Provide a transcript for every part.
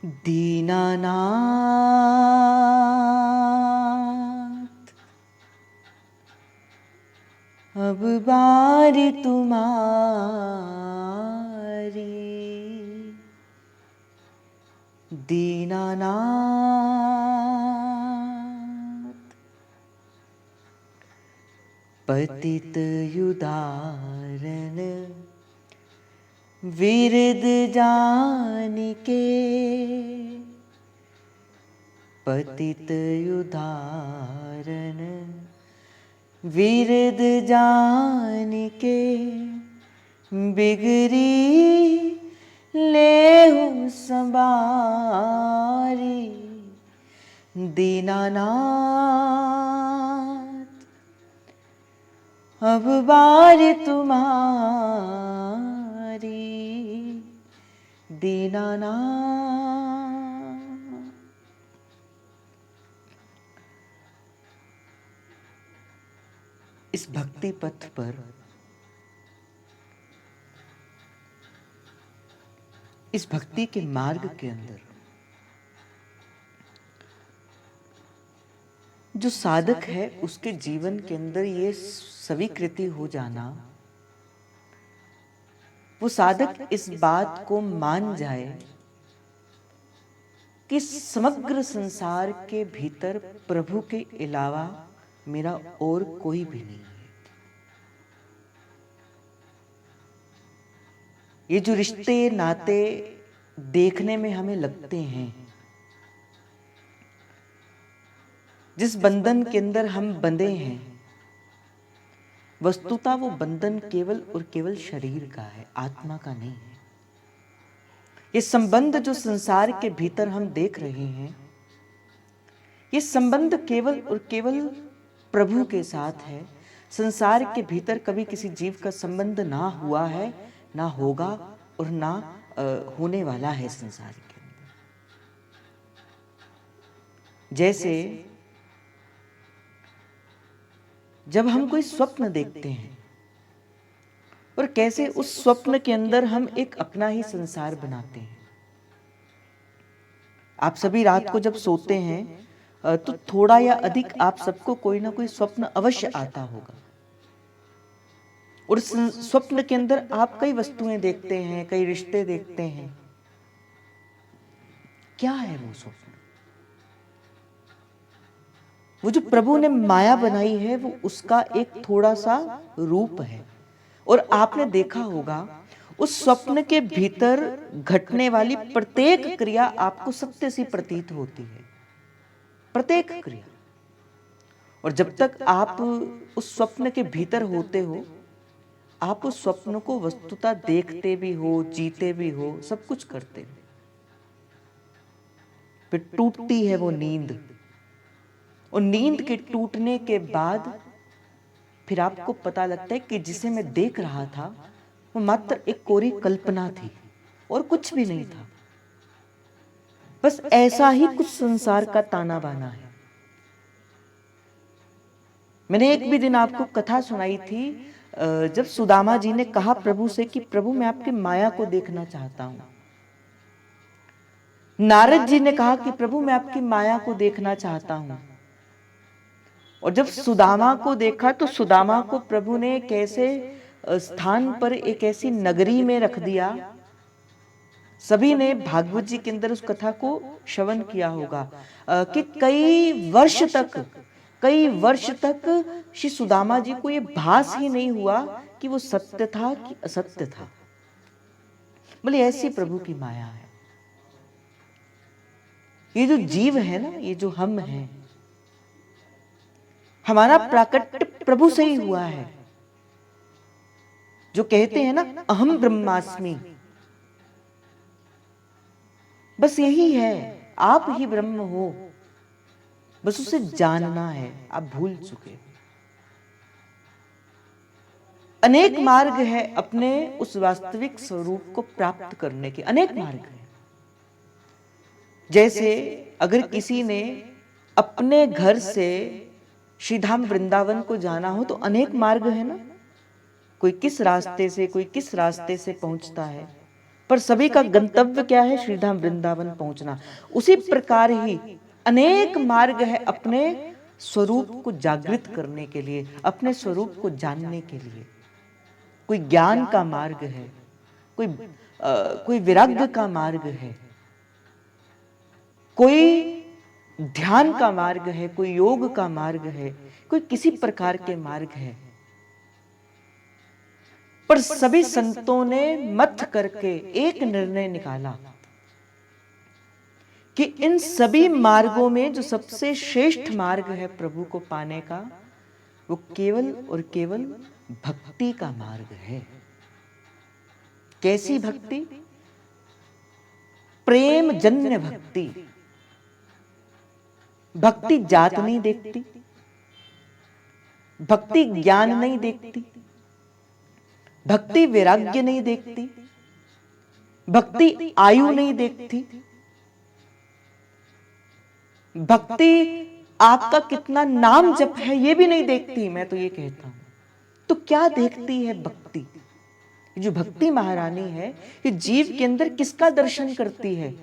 दीनानाथ अब बारी तुम्हारी। दीनानाथ पतित युदारन विरद जानिके। पतित युदारन विरद जानिके। बिगरी लेहु संबारी। दीनानाथ अब बारी तुम्हारी। दीनानाथ इस भक्ति पथ पर इस भक्ति के मार्ग के अंदर जो साधक है उसके जीवन के अंदर ये स्वीकृति हो जाना, वो साधक इस बात को मान जाए कि समग्र संसार के भीतर प्रभु के अलावा मेरा और कोई भी नहीं है। ये जो रिश्ते नाते देखने में हमें लगते हैं, जिस बंधन के अंदर हम बंधे हैं, वस्तुतः वो बंधन केवल और केवल शरीर का है, आत्मा का नहीं है। ये संबंध जो संसार के भीतर हम देख रहे हैं, ये संबंध केवल और केवल प्रभु के साथ है। संसार के भीतर कभी किसी जीव का संबंध ना हुआ है, ना होगा और ना होने वाला है संसार के अंदर। जैसे जब हम कोई स्वप्न देखते हैं और कैसे उस स्वप्न के अंदर हम एक अपना ही संसार बनाते हैं। आप सभी रात को जब सोते हैं तो थोड़ा या अधिक आप सबको कोई ना कोई स्वप्न अवश्य आता होगा, और स्वप्न के अंदर आप कई वस्तुएं देखते हैं, कई रिश्ते देखते हैं। क्या है वो स्वप्न? वो जो प्रभु ने माया बनाई है वो उसका एक थोड़ा सा रूप है। और आपने देखा होगा उस स्वप्न के भीतर घटने वाली प्रत्येक क्रिया आपको सत्य सी प्रतीत होती है, प्रत्येक क्रिया। और जब तक आप उस स्वप्न के भीतर होते हो, आप उस स्वप्न को वस्तुतः देखते भी हो, जीते भी हो, सब कुछ करते हो। फिर टूटती है वो नींद, और नींद के टूटने के बाद फिर आपको पता लगता है कि जिसे मैं देख रहा था वो मात्र एक कोरी कल्पना थी और कुछ भी नहीं था। बस ऐसा ही कुछ संसार का ताना बाना है। मैंने एक भी दिन आपको कथा सुनाई थी, जब सुदामा जी ने कहा प्रभु से कि प्रभु मैं आपकी माया को देखना चाहता हूं। नारद जी ने कहा कि प्रभु मैं आपकी माया को देखना चाहता हूं। और जब सुदामा को देखा तो सुदामा को प्रभु ने एक ऐसे स्थान पर, एक ऐसी नगरी में रख दिया। सभी ने भागवत जी के अंदर उस कथा को श्रवण किया होगा कि कई वर्ष तक श्री सुदामा जी को यह भास ही नहीं हुआ कि वो सत्य था कि असत्य था। बोले ऐसी प्रभु की माया है। ये जो जीव है ना, ये जो हम हैं, हमारा प्राकट्य प्रभु से ही हुआ है। जो कहते हैं ना अहम ब्रह्मास्मि, बस यही है, आप ही ब्रह्म हो, बस उसे जानना है। आप भूल चुके हो। अनेक मार्ग है अपने उस वास्तविक स्वरूप को प्राप्त करने के, अनेक मार्ग है। जैसे अगर किसी ने अपने घर से श्रीधाम वृंदावन को जाना हो तो अनेक मार्ग है ना। कोई किस रास्ते से, कोई किस रास्ते से पहुंचता है। पर सभी का गंतव्य क्या है? श्रीधाम वृंदावन पहुंचना। उसी प्रकार ही अनेक मार्ग है अपने स्वरूप को जागृत करने के लिए, अपने स्वरूप को जानने के लिए। कोई ज्ञान का मार्ग है, कोई विराग्य का मार्ग है, कोई ध्यान का मार्ग है, कोई योग का मार्ग है, कोई किसी प्रकार के मार्ग है। पर सभी संतों ने मथ करके एक निर्णय निकाला कि इन सभी मार्गों में जो सबसे श्रेष्ठ मार्ग है प्रभु को पाने का, वो केवल और केवल भक्ति का मार्ग है। कैसी भक्ति? प्रेम जन्य भक्ति। भक्ति जात नहीं देखती, भक्ति ज्ञान नहीं देखती, भक्ति वैराग्य नहीं देखती, भक्ति आयु नहीं देखती, भक्ति आपका कितना नाम जप है ये भी नहीं देखती। मैं तो ये कहता हूं, तो क्या देखती है भक्ति? जो भक्ति महारानी है, ये जीव के अंदर किसका दर्शन करती है?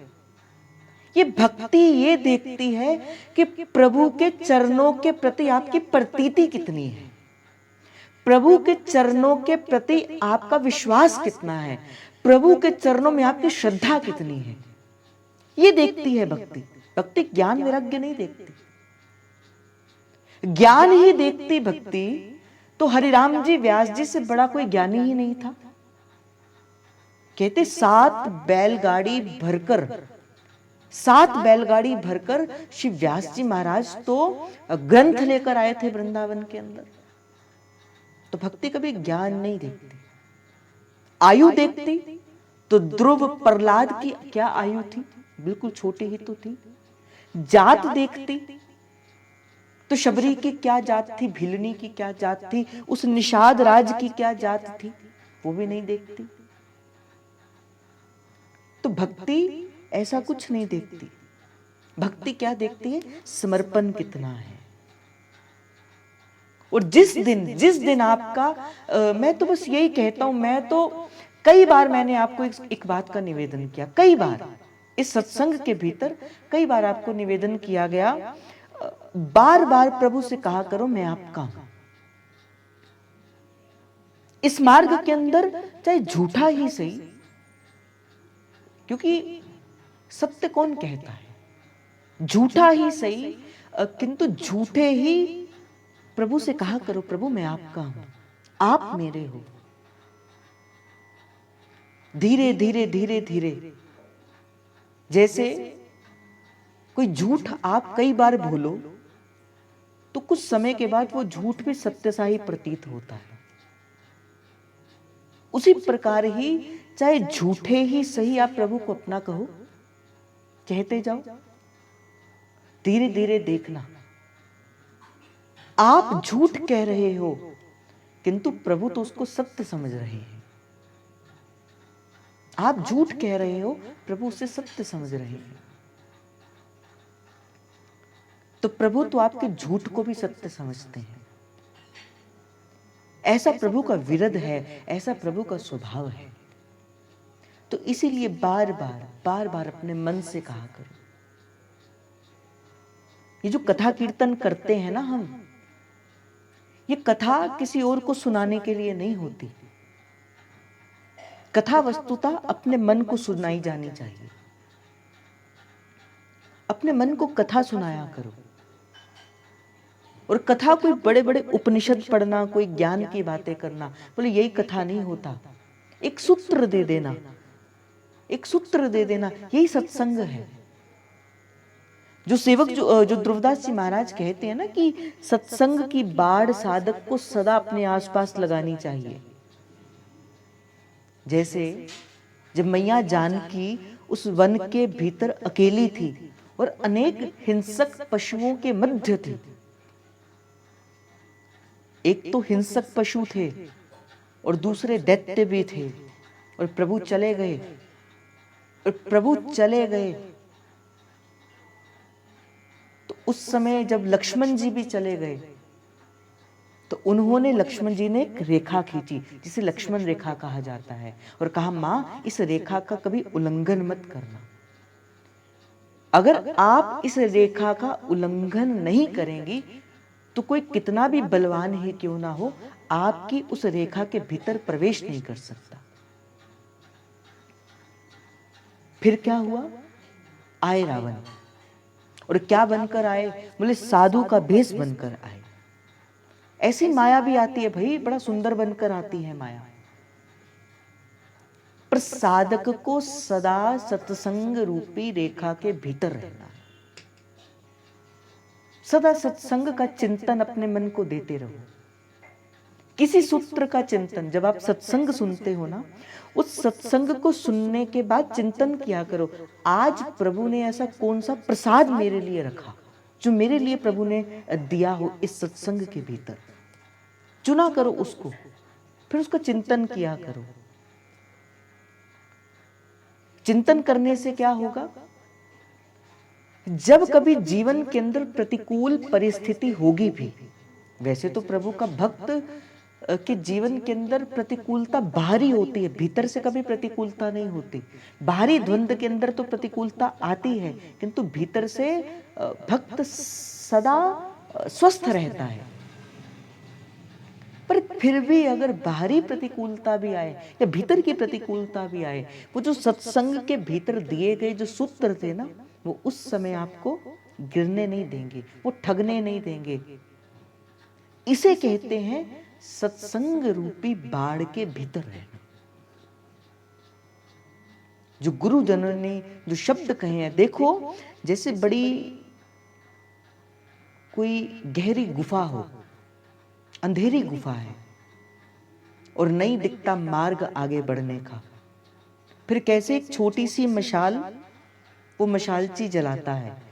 ये भक्ति ये देखती है कि प्रभु के चरणों के प्रति आपकी प्रतीति कितनी है, प्रभु के चरणों के प्रति आपका विश्वास कितना है, प्रभु के चरणों में आपकी श्रद्धा कितनी है, ये देखती है भक्ति। भक्ति ज्ञान वैराग्य नहीं देखती। ज्ञान ही देखती भक्ति तो हरिराम जी व्यास जी से बड़ा कोई ज्ञानी ही नहीं था। कहते 7 बैलगाड़ी भरकर श्री व्यास जी महाराज तो ग्रंथ लेकर आए थे वृंदावन के अंदर। तो भक्ति कभी ज्ञान नहीं देखती। आयु देखती तो ध्रुव प्रहलाद की क्या आयु थी, बिल्कुल छोटी ही तो थी। जात देखती तो शबरी की क्या जात थी, भिलनी की क्या जात थी, उस निषाद राज की क्या जात थी, वो भी नहीं देखती। तो भक्ति ऐसा कुछ नहीं देखती। भक्ति क्या देखती है? समर्पण कितना है। और जिस दिन आपका मैं तो बस यही कहता हूं, मैं तो कई बार मैंने आपको एक बात का निवेदन किया, कई बार इस सत्संग के भीतर कई बार आपको निवेदन किया गया, बार बार प्रभु से कहा करो मैं आपका हूं। इस मार्ग के अंदर चाहे झूठा ही सही, क्योंकि सत्य कौन कहता है, झूठा ही सही, किंतु झूठे ही प्रभु से कहा करो प्रभु मैं आपका हूं, आप मेरे हो। धीरे धीरे धीरे धीरे, जैसे कोई झूठ आप कई बार भूलो तो कुछ समय के बाद वो झूठ भी सत्य सा ही प्रतीत होता है। उसी प्रकार ही चाहे झूठे ही सही आप प्रभु को अपना कहो, कहते जाओ, धीरे धीरे देखना आप झूठ कह रहे हो किंतु प्रभु तो उसको सत्य समझ रहे हैं। आप झूठ कह रहे हो, प्रभु उसे सत्य समझ रहे हैं। तो प्रभु तो आपके झूठ को भी सत्य समझते हैं। ऐसा प्रभु का विरध है, ऐसा प्रभु का स्वभाव है। तो इसीलिए बार बार अपने मन से कहा करो। ये जो कथा कीर्तन करते हैं ना हम, ये कथा किसी और को सुनाने के लिए नहीं होती। कथा वस्तुतः अपने मन को सुनाई जानी चाहिए। अपने मन को कथा सुनाया करो। और कथा कोई बड़े बड़े उपनिषद पढ़ना, कोई ज्ञान की बातें करना, बोले यही कथा नहीं होता। एक सूत्र दे देना, एक सूत्र दे देना, यही सत्संग है। जो सेवक जो ध्रुवदास जी महाराज कहते हैं ना कि सत्संग की बाढ़ साधक को सदा अपने आसपास लगानी चाहिए। जैसे जब मैया जानकी उस वन के भीतर अकेली थी और अनेक हिंसक पशुओं के मध्य थी। एक तो हिंसक पशु थे और दूसरे दैत्य भी थे, और प्रभु चले गए, और प्रभु चले गए तो उस समय जब लक्ष्मण जी भी चले गए तो उन्होंने, लक्ष्मण जी ने एक रेखा खींची जिसे लक्ष्मण रेखा कहा जाता है, और कहा माँ इस रेखा का कभी उल्लंघन मत करना। अगर आप इस रेखा का उल्लंघन नहीं करेंगी तो कोई कितना भी बलवान ही क्यों ना हो, आपकी उस रेखा के भीतर प्रवेश नहीं कर सकता। फिर क्या हुआ? आए रावण, और क्या बनकर आए? बोले साधु का भेष बनकर आए। ऐसी माया भी आती है भाई, बड़ा सुंदर बनकर आती है माया। पर साधक को सदा सत्संग रूपी रेखा के भीतर रहना है। सदा सत्संग का चिंतन अपने मन को देते रहो। किसी सूत्र का चिंतन, जब आप सत्संग सुनते हो ना, उस सत्संग को सुनने के बाद चिंतन किया करो, आज प्रभु ने ऐसा कौन सा प्रसाद मेरे लिए रखा जो मेरे लिए प्रभु ने दिया हो। इस सत्संग के भीतर चुना करो उसको, फिर उसका चिंतन किया करो। चिंतन करने से क्या होगा? जब कभी जीवन के अंदर प्रतिकूल परिस्थिति होगी भी, वैसे तो प्रभु का भक्त के जीवन के अंदर प्रतिकूलता बाहरी होती है, भीतर से कभी प्रतिकूलता नहीं होती। बाहरी द्वंद के अंदर तो प्रतिकूलता आती है, किंतु भीतर से भक्त सदा स्वस्थ रहता है। पर फिर भी अगर बाहरी प्रतिकूलता भी आए या भीतर की प्रतिकूलता भी आए, वो जो सत्संग के भीतर दिए गए जो सूत्र थे ना, वो उस समय आपको गिरने नहीं देंगे, वो ठगने नहीं देंगे। इसे कहते हैं सत्संग रूपी बाड़ के भीतर रहना। जो गुरुजनों ने जो शब्द कहे हैं, देखो जैसे बड़ी कोई गहरी गुफा हो, अंधेरी गुफा है और नहीं दिखता मार्ग आगे बढ़ने का, फिर कैसे एक छोटी सी मशाल वो मशालची जलाता है,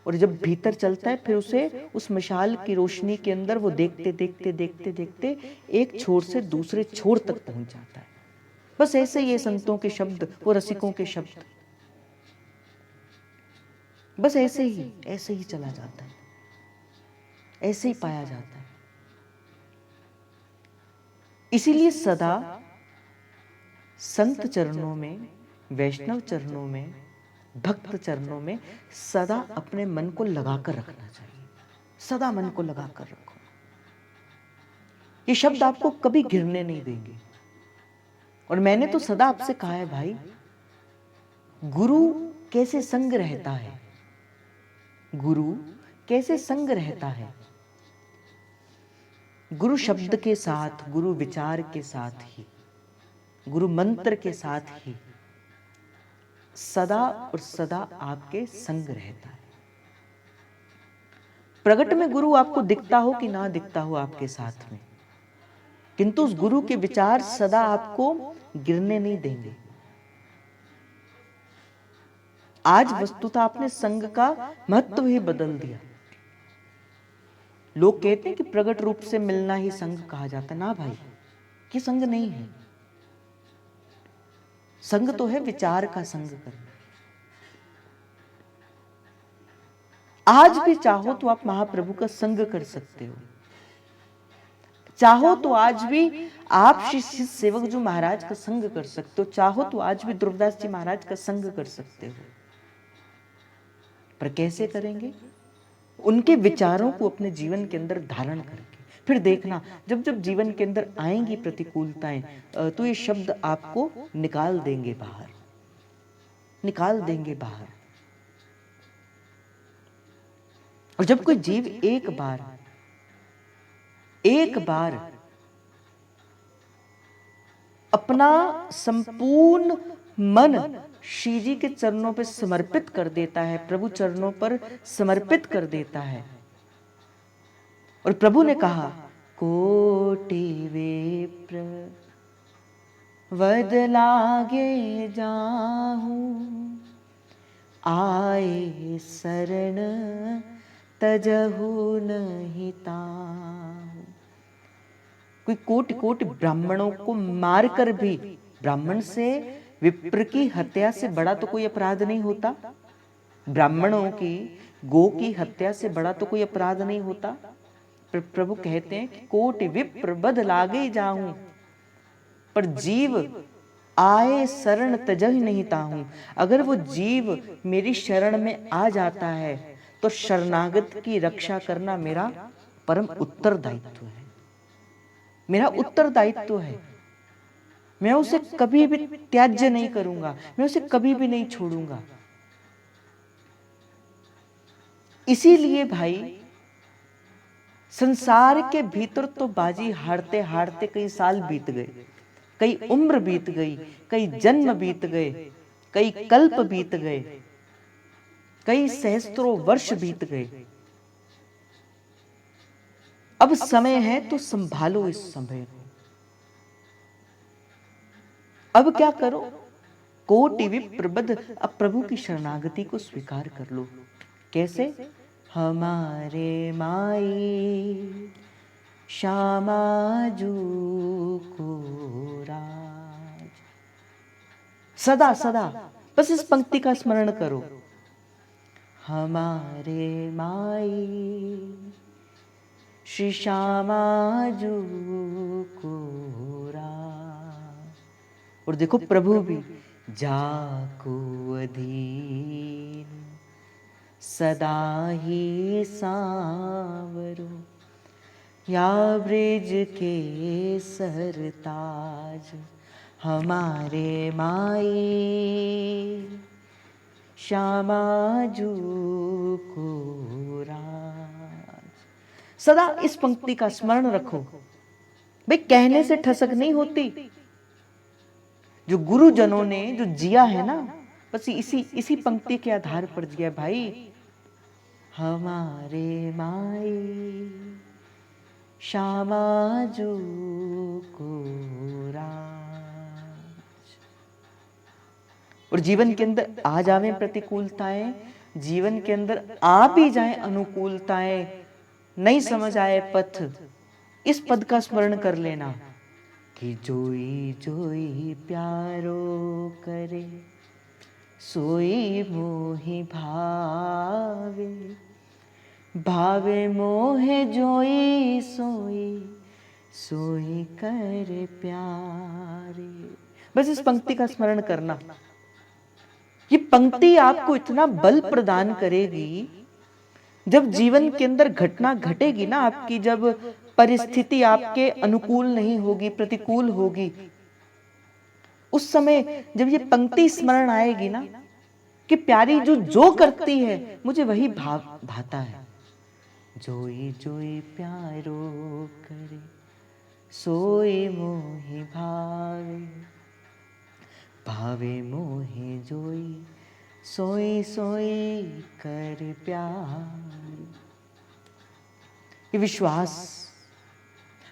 और जब भीतर चलता है फिर उसे उस मशाल की रोशनी के अंदर वो देखते देखते देखते देखते एक छोर से दूसरे छोर तक पहुंच जाता है। बस ऐसे ये संतों के शब्द, वो रसिकों के शब्द, बस ऐसे ही चला जाता है, ऐसे ही पाया जाता है। इसीलिए सदा संत चरणों में, वैष्णव चरणों में, भक्त चरणों में सदा अपने मन को लगाकर रखना चाहिए। सदा मन को लगाकर रखो। ये शब्द आपको कभी गिरने नहीं देंगे। और मैंने तो सदा आपसे कहा है भाई, गुरु कैसे संग रहता है, गुरु कैसे संग रहता है? गुरु शब्द के साथ, गुरु विचार के साथ ही, गुरु मंत्र के साथ ही सदा और सदा आपके संग रहता है। प्रगट में गुरु आपको दिखता हो कि ना दिखता हो आपके साथ में, किंतु उस गुरु के विचार सदा आपको गिरने नहीं देंगे। आज वस्तुतः आपने संग का महत्व ही बदल दिया। लोग कहते हैं कि प्रगट रूप से मिलना ही संग कहा जाता है। ना भाई, ये संग नहीं है। संग तो है विचार का संग करना। आज भी चाहो तो आप महाप्रभु का संग कर सकते हो। चाहो तो आज भी आप शिष्य सेवक जो महाराज का संग कर सकते हो। चाहो तो आज भी ध्रुवदास जी महाराज का संग कर सकते हो। पर कैसे करेंगे? उनके विचारों को अपने जीवन के अंदर धारण करके। फिर देखना, जब जब जीवन के अंदर आएंगी प्रतिकूलताएं, तो ये शब्द आपको निकाल देंगे बाहर, निकाल देंगे बाहर। और जब कोई जीव एक बार अपना संपूर्ण मन श्री जी के चरणों पर समर्पित कर देता है, प्रभु चरणों पर समर्पित कर देता है, और प्रभु ने कहा कोटि विप्र वद लागे जाहू, आए शरण तजहु नहीं ताहू। कोई कोटि कोटि ब्राह्मणों को मारकर भी, ब्राह्मण से विप्र की हत्या से बड़ा तो कोई अपराध नहीं होता, ब्राह्मणों की, गो की हत्या से बड़ा तो कोई अपराध नहीं होता। प्रभु कहते हैं कि कोटि विप्र बद लागे जाऊं, पर जीव आए शरण तजहि नहीं ताहूं। अगर वो जीव मेरी शरण में आ जाता है तो शरणागत की रक्षा करना मेरा परम उत्तरदायित्व है, मेरा उत्तरदायित्व है। मैं उसे कभी भी त्याज्य नहीं करूंगा, मैं उसे कभी भी नहीं छोड़ूंगा। इसीलिए भाई संसार के भीतर तो बाजी हारते हारते कई साल बीत गए, कई उम्र बीत गई, कई जन्म बीत गए, कई कल्प बीत गए, कई सहस्त्रों वर्ष बीत गए। अब समय है तो संभालो इस समय को। अब क्या करो, कोटि विप्र बद, अब प्रभु की शरणागति को स्वीकार कर लो। कैसे? हमारे माई श्यामाजू को राज। सदा सदा बस इस पंक्ति का स्मरण करो, हमारे माई श्री श्यामाजू को राज। और देखो प्रभु भी जाको अधीन सदा ही सांवरो, या ब्रिज के सरताज हमारे माई श्यामाजू को राज। सदा इस पंक्ति का स्मरण रखो। भाई कहने से ठसक नहीं होती, जो गुरुजनों ने जो जिया है ना, बस इसी पंक्ति के आधार पर जिया। भाई हमारे माई श्यामाजू को राज। और जीवन के अंदर आ जावे प्रतिकूलताएं, जीवन के अंदर आ भी जाए अनुकूलताएं, नहीं समझ आए पथ, इस पद का स्मरण कर लेना कि जोई जोई प्यारो करे सोई मोहि भावे, भावे मोहे जोई सोई सोई कर प्यारे। बस इस पंक्ति का स्मरण करना। ये पंक्ति आपको इतना बल प्रदान करेगी, जब जीवन के अंदर घटना घटेगी ना आपकी, जब परिस्थिति आपके अनुकूल नहीं होगी, प्रतिकूल होगी, उस समय जब ये पंक्ति स्मरण आएगी ना कि प्यारी जो करती है मुझे वही भाता है। जोई जोई प्यारो करे सोई मोहि भावे, भावे मोहे जोई सोई सोई कर प्यार। ये विश्वास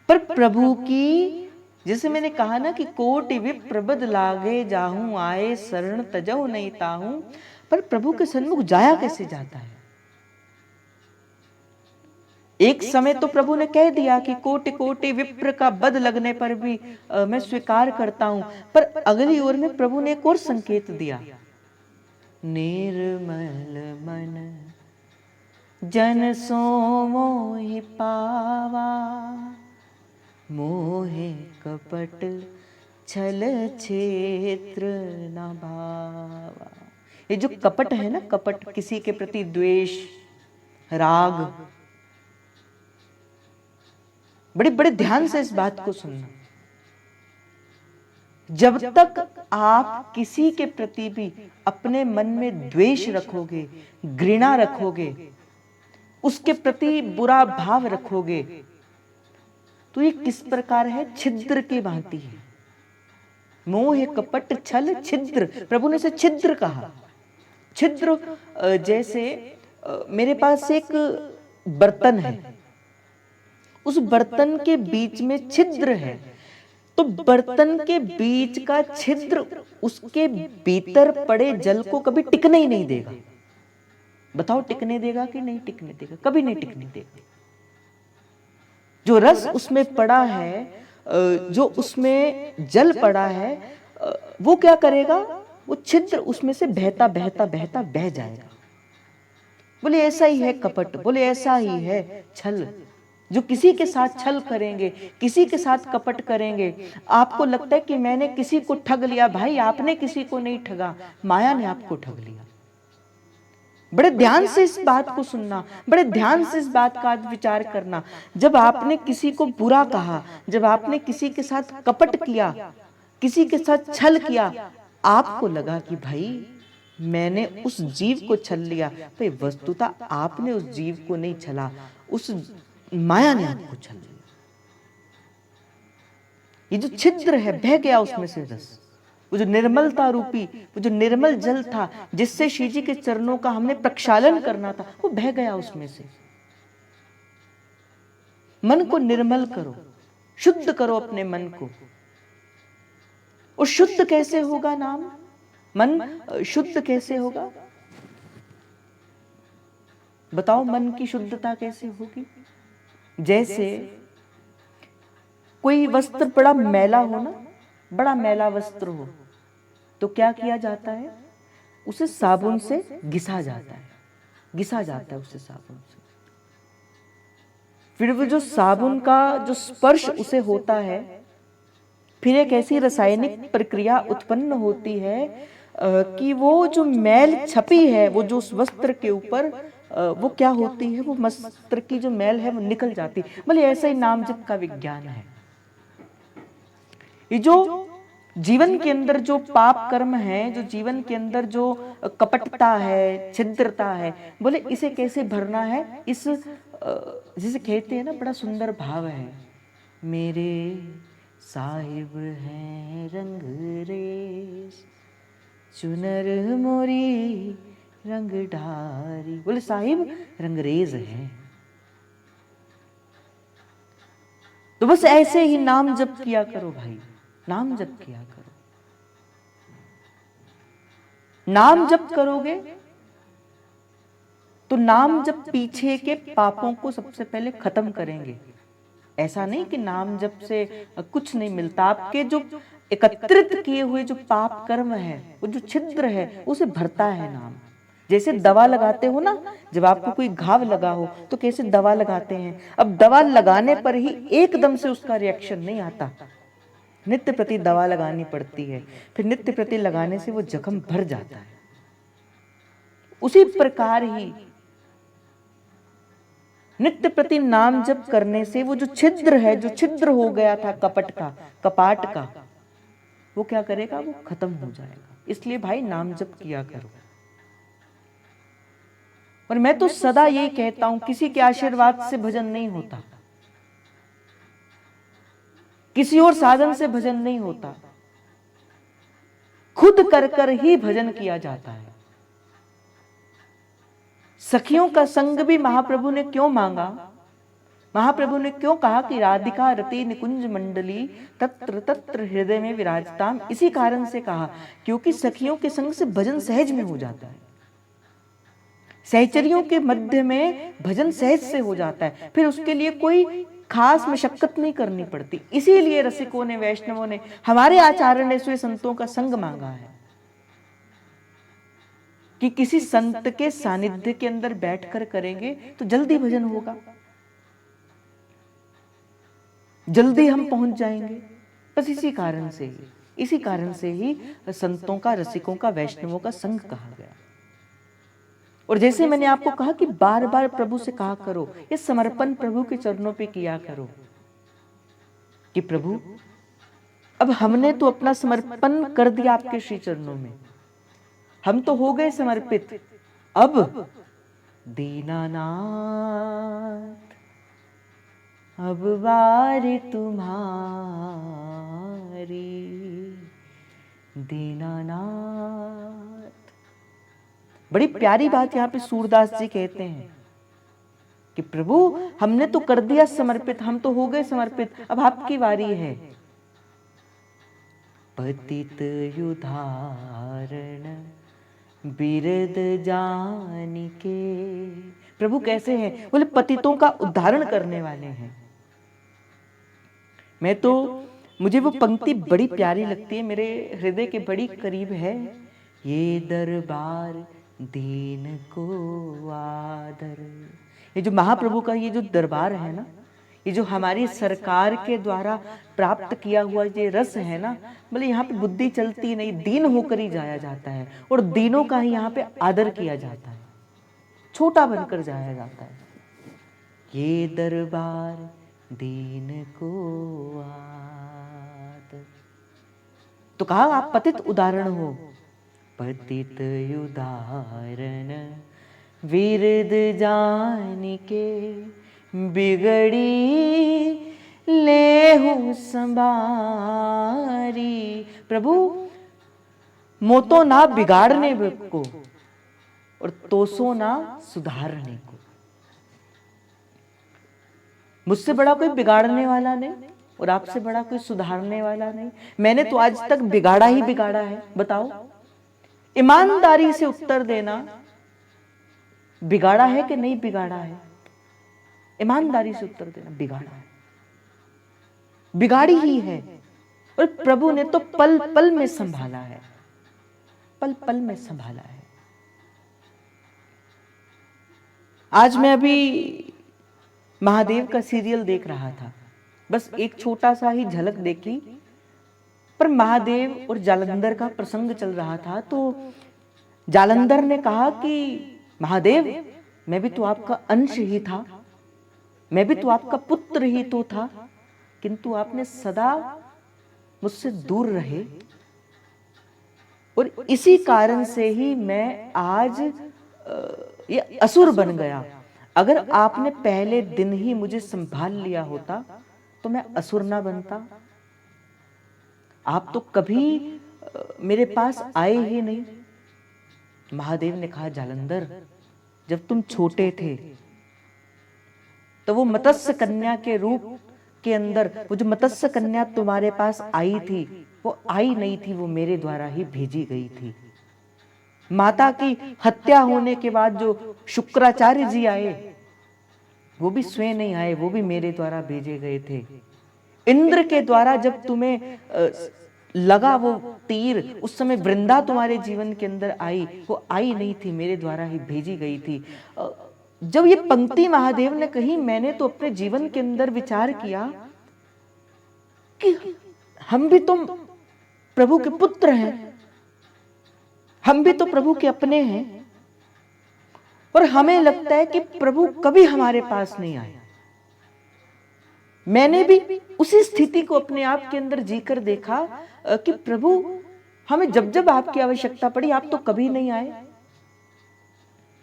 पर प्रभु की, जैसे मैंने कहा ना कि कोटि विप्र बद लागे जाहूं, आए शरण तजहु नहीं ताहूं, पर प्रभु के सन्मुख जाया कैसे जाता है? एक समय तो प्रभु ने कह दिया कि कोटि कोटि विप्र का बद लगने पर भी मैं स्वीकार करता हूं, पर अगली ओर में प्रभु ने एक और संकेत दिया, निर्मल मन जन सो मोहि पावा, मोहे कपट छल क्षेत्र न भावा। ये जो कपट है ना, कपट, किसी के प्रति द्वेष, राग, बड़े बड़े ध्यान से इस बात को सुनना। जब तक आप किसी के प्रति भी अपने मन में द्वेष रखोगे, घृणा रखोगे, उसके प्रति बुरा भाव रखोगे, तो ये किस प्रकार है? छिद्र की भांति है। मोह कपट छल छिद्र, प्रभु ने इसे छिद्र कहा। छिद्र जैसे मेरे पास एक बर्तन है, उस बर्तन के बीच में छिद्र है, तो बर्तन के बीच का छिद्र उसके भीतर पड़े जल को कभी टिकने ही नहीं देगा। बताओ टिकने देगा कि नहीं टिकने देगा? कभी नहीं टिकने देगा। जो रस उसमें पड़ा है, जो उसमें जल पड़ा है, वो क्या करेगा? वो छिद्र उसमें से बहता बहता बहता बह जाएगा। बोले ऐसा ही है कपट, बोले ऐसा ही है छल, जो किसी के साथ छल करेंगे, किसी के साथ कपट करेंगे। आपको लगता है कि मैंने किसी को ठग लिया, भाई आपने किसी को नहीं ठगा, माया ने आपको ठग लिया। बड़े ध्यान से इस बात को सुनना, बड़े ध्यान से इस बात का विचार करना। जब आपने किसी को बुरा कहा, जब आपने किसी के साथ कपट किया, किसी के साथ छल किया, आपको लगा कि भाई मैंने उस जीव को छल लिया, भाई वस्तुतः आपने उस जीव को नहीं छला, उस माया ने आपको छल लिया। ये जो छिद्र है, बह गया उसमें से रस, वो जो निर्मलता रूपी, वो जो निर्मल जल था जिससे श्री जी के चरणों का हमने प्रक्षालन करना था, वो बह गया उसमें से। मन को निर्मल करो, शुद्ध करो अपने मन को। और शुद्ध कैसे होगा नाम? मन शुद्ध कैसे होगा? बताओ, मन की शुद्धता कैसे होगी? जैसे कोई वस्त्र बड़ा मैला हो ना, बड़ा मैला वस्त्र हो, तो क्या किया जाता है? उसे साबुन से घिसा जाता है, घिसा जाता है उसे साबुन से। फिर वो जो साबुन का जो स्पर्श उसे होता है, फिर एक ऐसी रासायनिक प्रक्रिया उत्पन्न होती है कि वो जो मैल छपी है, वो जो उस वस्त्र के ऊपर, वो क्या होती है, वो वस्त्र की जो मैल है वो निकल जाती है। मतलब ऐसा ही नाम जप का विज्ञान है। ये जो जीवन के अंदर जो पाप कर्म है, जो जीवन के अंदर जो कपटता है, छिद्रता है, बोले इसे कैसे भरना है? इस जिसे कहते हैं ना, बड़ा सुंदर भाव है, मेरे साहिब हैं रंगरेज, चुनर मोरी रंग ढारी। बोले साहिब रंगरेज है। तो बस ऐसे ही नाम जप किया करो भाई, नाम जप किया करो। नाम जप करोगे तो नाम जप पीछे के पापों को सबसे पहले खत्म करेंगे। ऐसा नहीं कि नाम जप से कुछ नहीं मिलता, आपके जो एकत्रित किए हुए जो पाप कर्म है, वो जो छिद्र है, उसे भरता है नाम। जैसे दवा लगाते हो ना, जब आपको कोई घाव लगा हो तो कैसे दवा लगाते हैं। अब दवा लगाने पर ही एकदम से उसका रिएक्शन नहीं आता, नित्य प्रति दवा लगानी पड़ती है, फिर नित्य प्रति लगाने से वो जख्म भर जाता है। उसी प्रकार ही नित्य प्रति नाम जप करने से वो जो छिद्र है, जो छिद्र हो गया था कपट का, कपाट का, वो क्या करेगा? वो खत्म हो जाएगा। इसलिए भाई नाम जप किया करो। और मैं तो सदा यही कहता हूं, किसी के आशीर्वाद से भजन नहीं होता, किसी और साधन से भजन नहीं होता, खुद कर कर ही भजन किया जाता है। सखियों का संग भी महाप्रभु ने क्यों मांगा? महाप्रभु ने क्यों कहा कि राधिका रति निकुंज मंडली तत्र तत्र हृदय में विराजताम? इसी कारण से कहा, क्योंकि सखियों के संग से भजन सहज में हो जाता है, सहचरियों के मध्य में भजन सहज से हो जाता है, फिर उसके लिए कोई खास मशक्कत नहीं करनी पड़ती। इसीलिए रसिकों ने, वैष्णवों ने, हमारे आचार्य ने संतों का संग मांगा है कि किसी संत के सानिध्य के अंदर बैठकर करेंगे तो जल्दी भजन होगा, जल्दी हम पहुंच जाएंगे। बस इसी कारण से ही संतों का, रसिकों का, वैष्णवों का संग कहा गया। और जैसे मैंने आपको कहा कि बार बार प्रभु से कहा करो, ये समर्पण प्रभु के चरणों पे किया करो कि प्रभु अब हमने तो अपना समर्पण कर दिया आपके श्री चरणों में, हम तो हो गए समर्पित। अब दीनानाथ अब बारी तुम्हारी, दीनानाथ। बड़ी प्यारी बात यहाँ पे सूरदास जी कहते हैं कि प्रभु हमने तो कर दिया समर्पित, हम तो हो गए समर्पित, अब आपकी बारी है। पतित युधारण बिरद जानिके। प्रभु कैसे हैं? बोले पतितों का उद्धारण करने वाले हैं। मैं तो, मुझे वो पंक्ति बड़ी प्यारी लगती है, मेरे हृदय के बड़ी करीब है। ये दरबार दीन को आदर। ये जो महाप्रभु का ये जो दरबार है ना, ये जो हमारी सरकार के द्वारा प्राप्त किया हुआ ये रस है ना, मतलब यहाँ पे बुद्धि चलती नहीं, दीन होकर ही जाया जाता है और दीनों का ही यहाँ पे आदर किया जाता है, छोटा बनकर जाया जाता है। ये दरबार दीन को आदर। तो कहा आप पतित उदाहरण हो, पतित उदाहरण विरद जान के बिगड़ी लेहु संबारी। प्रभु मोतो ना बिगाड़ने को और तोसो ना सुधारने को। मुझसे बड़ा कोई बिगाड़ने वाला नहीं और आपसे बड़ा कोई सुधारने वाला नहीं। मैंने तो आज तक बिगाड़ा ही बिगाड़ा है। बताओ, ईमानदारी से उत्तर देना, बिगाड़ा है कि नहीं बिगाड़ा है? ईमानदारी से उत्तर देना, बिगाड़ा है, बिगाड़ी ही है। और प्रभु ने तो पल पल में संभाला है, पल पल में संभाला है। आज मैं अभी महादेव का सीरियल देख रहा था, बस एक छोटा सा ही झलक देखी, पर महादेव और जालंधर का प्रसंग चल रहा था। तो जालंधर ने कहा कि महादेव, मैं भी तो आपका अंश ही था, मैं भी तो आपका पुत्र ही तो था, किंतु आपने सदा मुझसे दूर रहे और इसी कारण से ही मैं आज ये असुर बन गया। अगर आपने पहले दिन ही मुझे संभाल लिया होता तो मैं असुर ना बनता। आप तो कभी मेरे पास आए ही नहीं। महादेव ने कहा, जालंधर, जब तुम छोटे थे तो वो मत्स्य कन्या के रूप के अंदर, वो जो मत्स्य कन्या तुम्हारे पास आई थी, वो आई नहीं थी, वो मेरे द्वारा ही भेजी गई थी। माता की हत्या होने के बाद जो शुक्राचार्य जी आए, वो भी स्वयं नहीं आए, वो भी मेरे द्वारा भेजे गए थे। इंद्र के द्वारा जब तुम्हें लगा वो तीर, उस समय वृंदा तुम्हारे जीवन के अंदर आई, वो आई नहीं थी, मेरे द्वारा ही भेजी गई थी। जब ये पंक्ति महादेव ने कही, मैंने तो अपने जीवन के अंदर विचार किया कि हम भी तो प्रभु के पुत्र हैं, हम भी तो प्रभु के अपने हैं, और हमें लगता है कि प्रभु कभी हमारे पास नहीं आए। मैंने भी उसी स्थिति को अपने आप के अंदर जीकर देखा कि प्रभु हमें जब जब आपकी आवश्यकता पड़ी, आप तो कभी नहीं आए।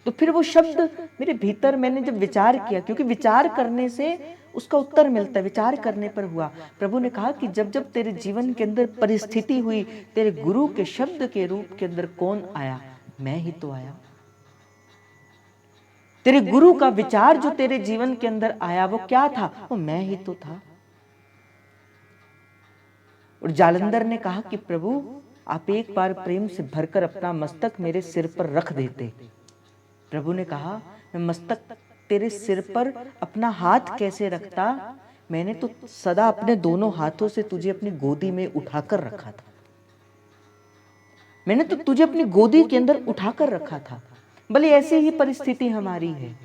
तो फिर वो शब्द मेरे भीतर, मैंने जब विचार किया, क्योंकि विचार करने से उसका उत्तर मिलता है, विचार करने पर हुआ। प्रभु ने कहा कि जब जब तेरे जीवन के अंदर परिस्थिति हुई, तेरे गुरु के शब्द के रूप के अंदर कौन आया? मैं ही तो आया। तेरे गुरु का विचार जो तेरे जीवन के अंदर आया, वो क्या था? वो मैं ही तो था। और जालंधर ने कहा कि प्रभु, आप एक बार प्रेम से भरकर अपना मस्तक मेरे सिर पर रख देते। प्रभु ने कहा, मैं मस्तक तेरे सिर पर अपना हाथ कैसे रखता? मैंने तो सदा अपने दोनों हाथों से तुझे अपनी गोदी में उठाकर रखा था। मैंने तो तुझे अपनी गोदी के अंदर उठाकर रखा था। भले ऐसी ही परिस्थिति हमारी है,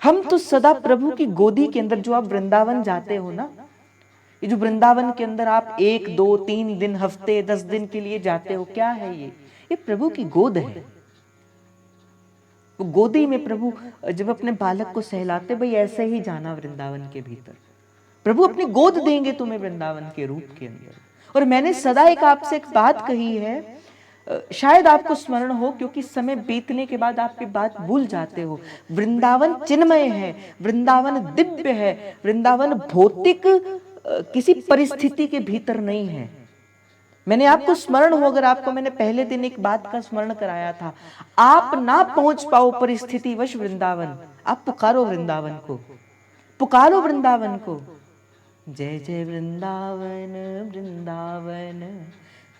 हम तो सदा प्रभु की गोदी के अंदर, जो आप वृंदावन जाते हो ना, ये जो वृंदावन के अंदर आप 1, 2, 3 दिन, हफ्ते, 10 दिन के लिए जाते हो, क्या है ये प्रभु की गोद है। वो गोदी में प्रभु जब अपने बालक को सहलाते, भाई ऐसे ही जाना वृंदावन के भीतर, प्रभु अपनी गोद देंगे तुम्हें वृंदावन के रूप के अंदर। और मैंने सदा एक आपसे एक बात कही है, शायद आपको स्मरण हो, क्योंकि समय बीतने के बाद आप ये बात भूल जाते हो। वृंदावन चिन्मय है, वृंदावन दिव्य है, वृंदावन भौतिक किसी परिस्थिति के भीतर नहीं है। मैंने आपको स्मरण हो, अगर आपको मैंने पहले दिन एक बात का स्मरण कराया था, आप ना पहुंच पाओ परिस्थिति वश वृंदावन, आप पुकारो वृंदावन को, पुकारो वृंदावन को। जय जय वृंदावन वृंदावन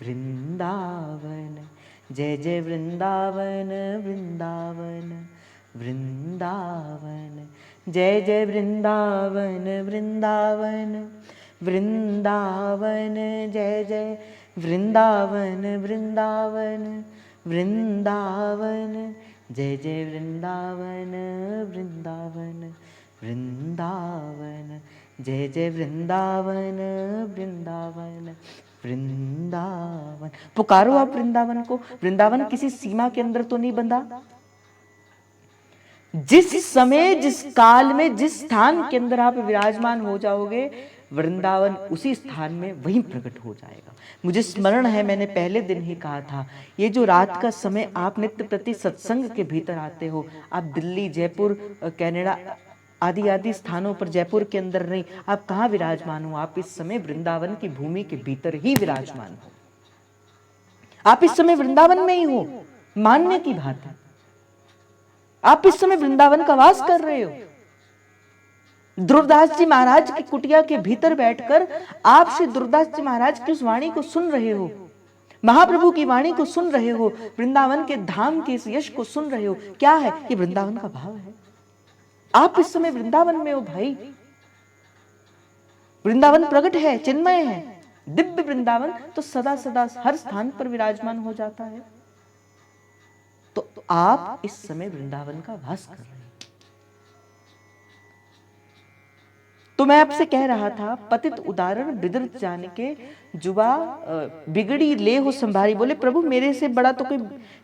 वृंदावन, जय जय वृंदावन वृंदावन वृंदावन, जय जय वृंदावन वृंदावन वृंदावन, जय जय वृंदावन वृंदावन वृंदावन, जय जय वृंदावन वृंदावन वृंदावन, जय जय वृंदावन वृंदावन वृंदावन। पुकारो आप वृंदावन को। वृंदावन किसी सीमा के अंदर तो नहीं बंधा। जिस समय, जिस काल में, जिस स्थान के अंदर आप विराजमान हो जाओगे, वृंदावन उसी स्थान में वहीं प्रकट हो जाएगा। मुझे स्मरण है, मैंने पहले दिन ही कहा था, ये जो रात का समय आप नित्य प्रति सत्संग के भीतर आते हो, आप दिल्ली, जयपुर, कनाडा आदि आदि स्थानों पर, जयपुर के अंदर नहीं, आप कहाँ विराजमान हो? आप इस समय वृंदावन की भूमि के भीतर ही विराजमान हो। आप इस समय वृंदावन में ही हो, मानने की बात है। आप इस समय वृंदावन का वास कर रहे हो। ध्रुवदास जी महाराज की कुटिया के भीतर बैठकर आप श्री ध्रुवदास जी महाराज की उस वाणी को सुन रहे हो, महाप्रभु की वाणी को सुन रहे हो, वृंदावन के धाम के इस यश को सुन रहे हो। क्या है ये? वृंदावन का भाव है। आप इस समय वृंदावन में हो भाई। वृंदावन प्रकट है, चिन्मय है, दिव्य वृंदावन तो सदा सदा हर स्थान पर विराजमान हो जाता है। तो आप इस समय वृंदावन का वास कर रहे हैं। तो मैं आपसे कह रहा था, पतित उदाहरण बिदर जान के जुबा बिगड़ी ले हो संभारी। बोले प्रभु मेरे से बड़ा तो कोई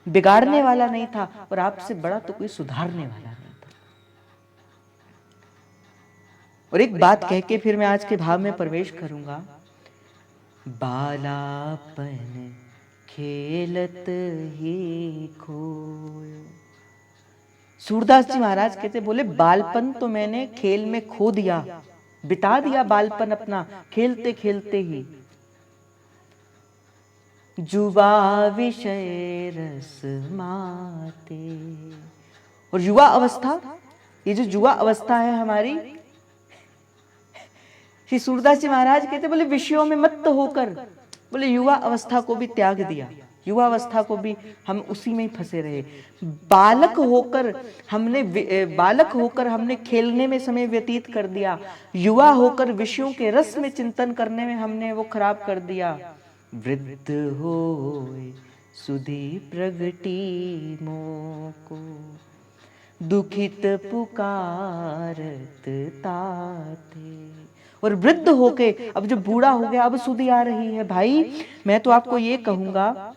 बिगाड़ने वाला नहीं था और आपसे बड़ा तो कोई सुधारने वाला नहीं था। और एक बात कह के फिर मैं आज के भाव में प्रवेश करूंगा। बालापन खेलत ही खोयो। सूरदास जी महाराज कहते, बोले बालपन तो मैंने खेल में खो दिया, बिता दिया बालपन अपना खेलते खेलते ही। जुबा विषय रस माते। और युवा अवस्था, ये जो युवा अवस्था है हमारी, श्री सूरदास जी महाराज कहते, बोले विषयों में मत्त होकर, बोले युवा अवस्था को भी त्याग दिया। युवा अवस्था को भी हम उसी में ही फंसे रहे। बालक होकर हमने खेलने में समय व्यतीत कर दिया। युवा होकर विषयों के रस में चिंतन करने में हमने वो खराब कर दिया। वृद्ध होए सुधी प्रगटी मोको, दुखित पुकारत ताते। और वृद्ध होके, अब जो बूढ़ा हो गया, अब सुधी आ रही है। भाई मैं तो आपको ये कहूंगा,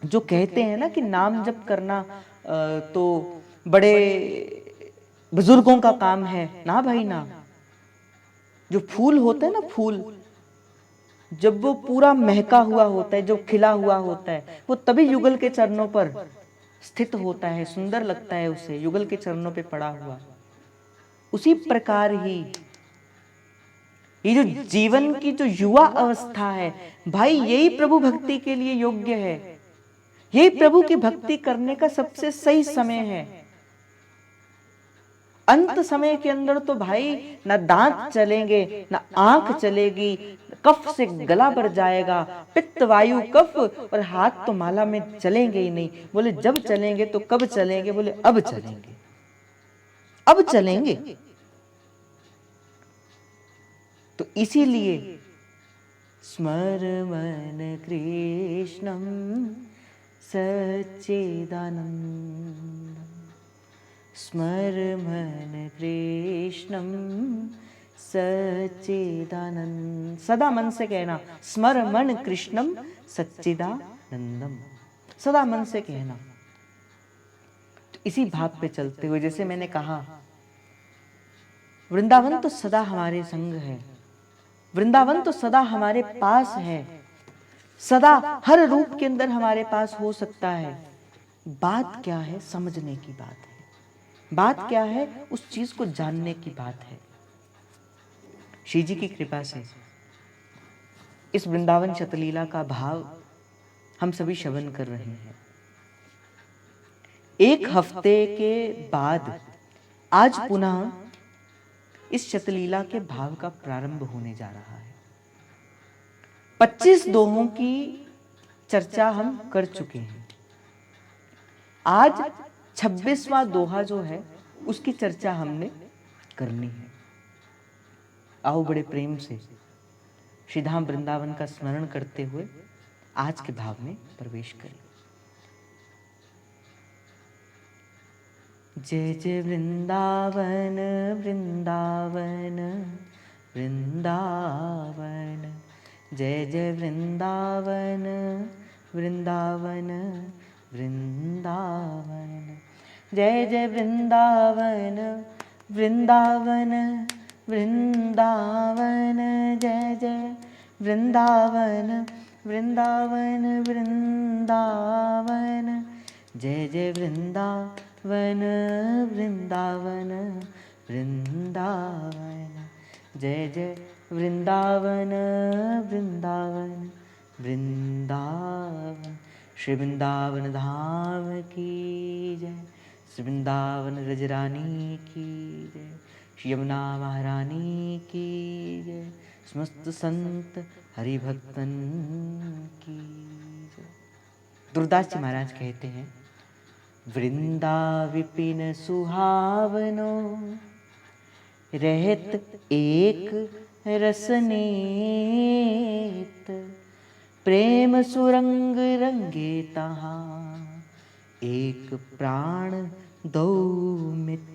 जो कहते हैं ना कि नाम जप करना तो बड़े बुजुर्गों का काम है, ना भाई ना। जो फूल होता है ना, फूल जब वो पूरा महका हुआ होता है, जो खिला हुआ होता है, वो तभी युगल के चरणों पर स्थित होता है, सुंदर लगता है उसे, युगल के चरणों पे पड़ा हुआ। उसी प्रकार ही ये जो जीवन की जो युवा अवस्था है भाई, यही प्रभु भक्ति के लिए योग्य है। यही प्रभु की भक्ति करने का सबसे सही समय है। अंत समय के अंदर तो भाई ना दांत चलेंगे, ना आंख चलेगी, कफ से गला भर जाएगा, पित्त वायु कफ, और हाथ तो माला में चलेंगे ही नहीं। बोले जब चलेंगे तो कब चलेंगे? बोले अब चलेंगे, अब चलेंगे। तो इसीलिए स्मर मन कृष्णम सच्चिदानंद, स्मर मन कृष्णम सच्चिदानंद। सदा मन से कहना, स्मर मन कृष्णम सच्चिदानंदम, सदा मन से कहना। तो इसी भाव पे चलते हुए, जैसे मैंने कहा, वृंदावन तो सदा हमारे संग है, वृंदावन तो सदा हमारे पास है, सदा हर रूप के अंदर हमारे पास हो सकता है। बात क्या है? समझने की बात है। बात क्या है? उस चीज को जानने की बात है। श्री जी की कृपा से इस वृंदावन शतलीला का भाव हम सभी श्रवण कर रहे हैं। एक हफ्ते के बाद आज पुनः इस शतलीला के भाव का प्रारंभ होने जा रहा है। 25 दोहों की चर्चा हम कर चुके हैं। आज 26वां दोहा जो है उसकी चर्चा हमने करनी है। आओ बड़े प्रेम से श्री धाम वृंदावन का स्मरण करते हुए आज के भाव में प्रवेश करें। जय जय वृंदावन वृंदावन वृंदावन, जय जय वृंदावन वृंदावन वृंदावन, जय जय वृंदावन वृंदावन वृंदावन, जय जय वृंदावन वृंदावन वृंदावन, जय जय वृंदावन वृंदावन वृंदावन, जय जय वृंदावन वृंदावन वृंदावन। श्री वृंदावन धाम की जय, श्री वृंदावन रजरानी की जय, श्री यमुना महारानी की जय, समस्त संत हरिभक्तन की जय। दुर्दास जी महाराज कहते हैं, वृंदा विपिन सुहावनो, रहत एक रसनेत, प्रेम सुरंग रंगे तहाँ, एक प्राण दो मित।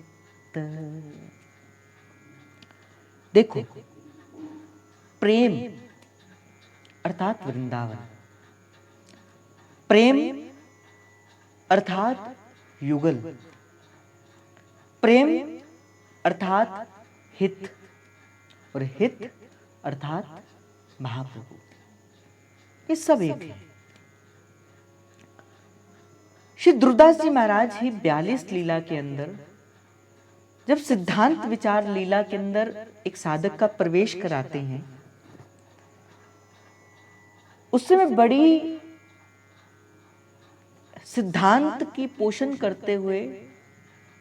देखो, प्रेम अर्थात वृंदावन, प्रेम अर्थात युगल, प्रेम अर्थात हित, और हित अर्थात महाप्रभु, ये सब एक है। श्री दुर्दास जी महाराज ही 42 लीला के अंदर, जब सिद्धांत विचार लीला के अंदर एक साधक का प्रवेश कराते हैं, उस समय बड़ी सिद्धांत की पोषण करते हुए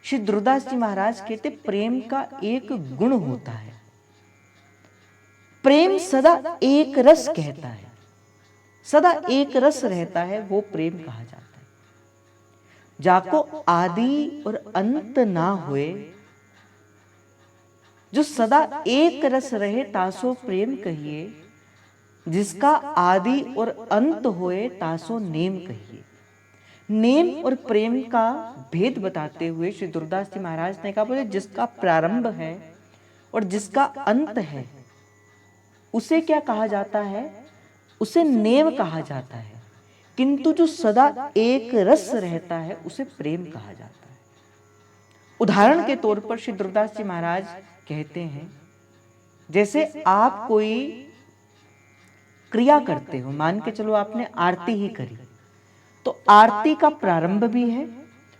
श्री दुर्दास जी महाराज कहते, प्रेम का एक गुण होता है, प्रेम सदा एक रस कहता है, सदा एक रस रहता है, वो प्रेम कहा जाता है। जाको आदि और अंत ना हुए, जो सदा एक रस रहे तासो प्रेम कहिए, जिसका आदि और अंत होए तासो नेम कहिए। नेम और प्रेम का भेद बताते हुए श्री दुर्दास जी महाराज ने कहा, बोले जिसका प्रारंभ है और जिसका अंत है उसे क्या कहा जाता है, उसे नेम कहा जाता है, किंतु जो सदा एक रस रहता है उसे प्रेम कहा जाता है। उदाहरण के तौर पर श्री दुर्दास जी महाराज कहते हैं, जैसे आप कोई क्रिया करते हो, मान के चलो आपने आरती ही करी, तो आरती का प्रारंभ भी है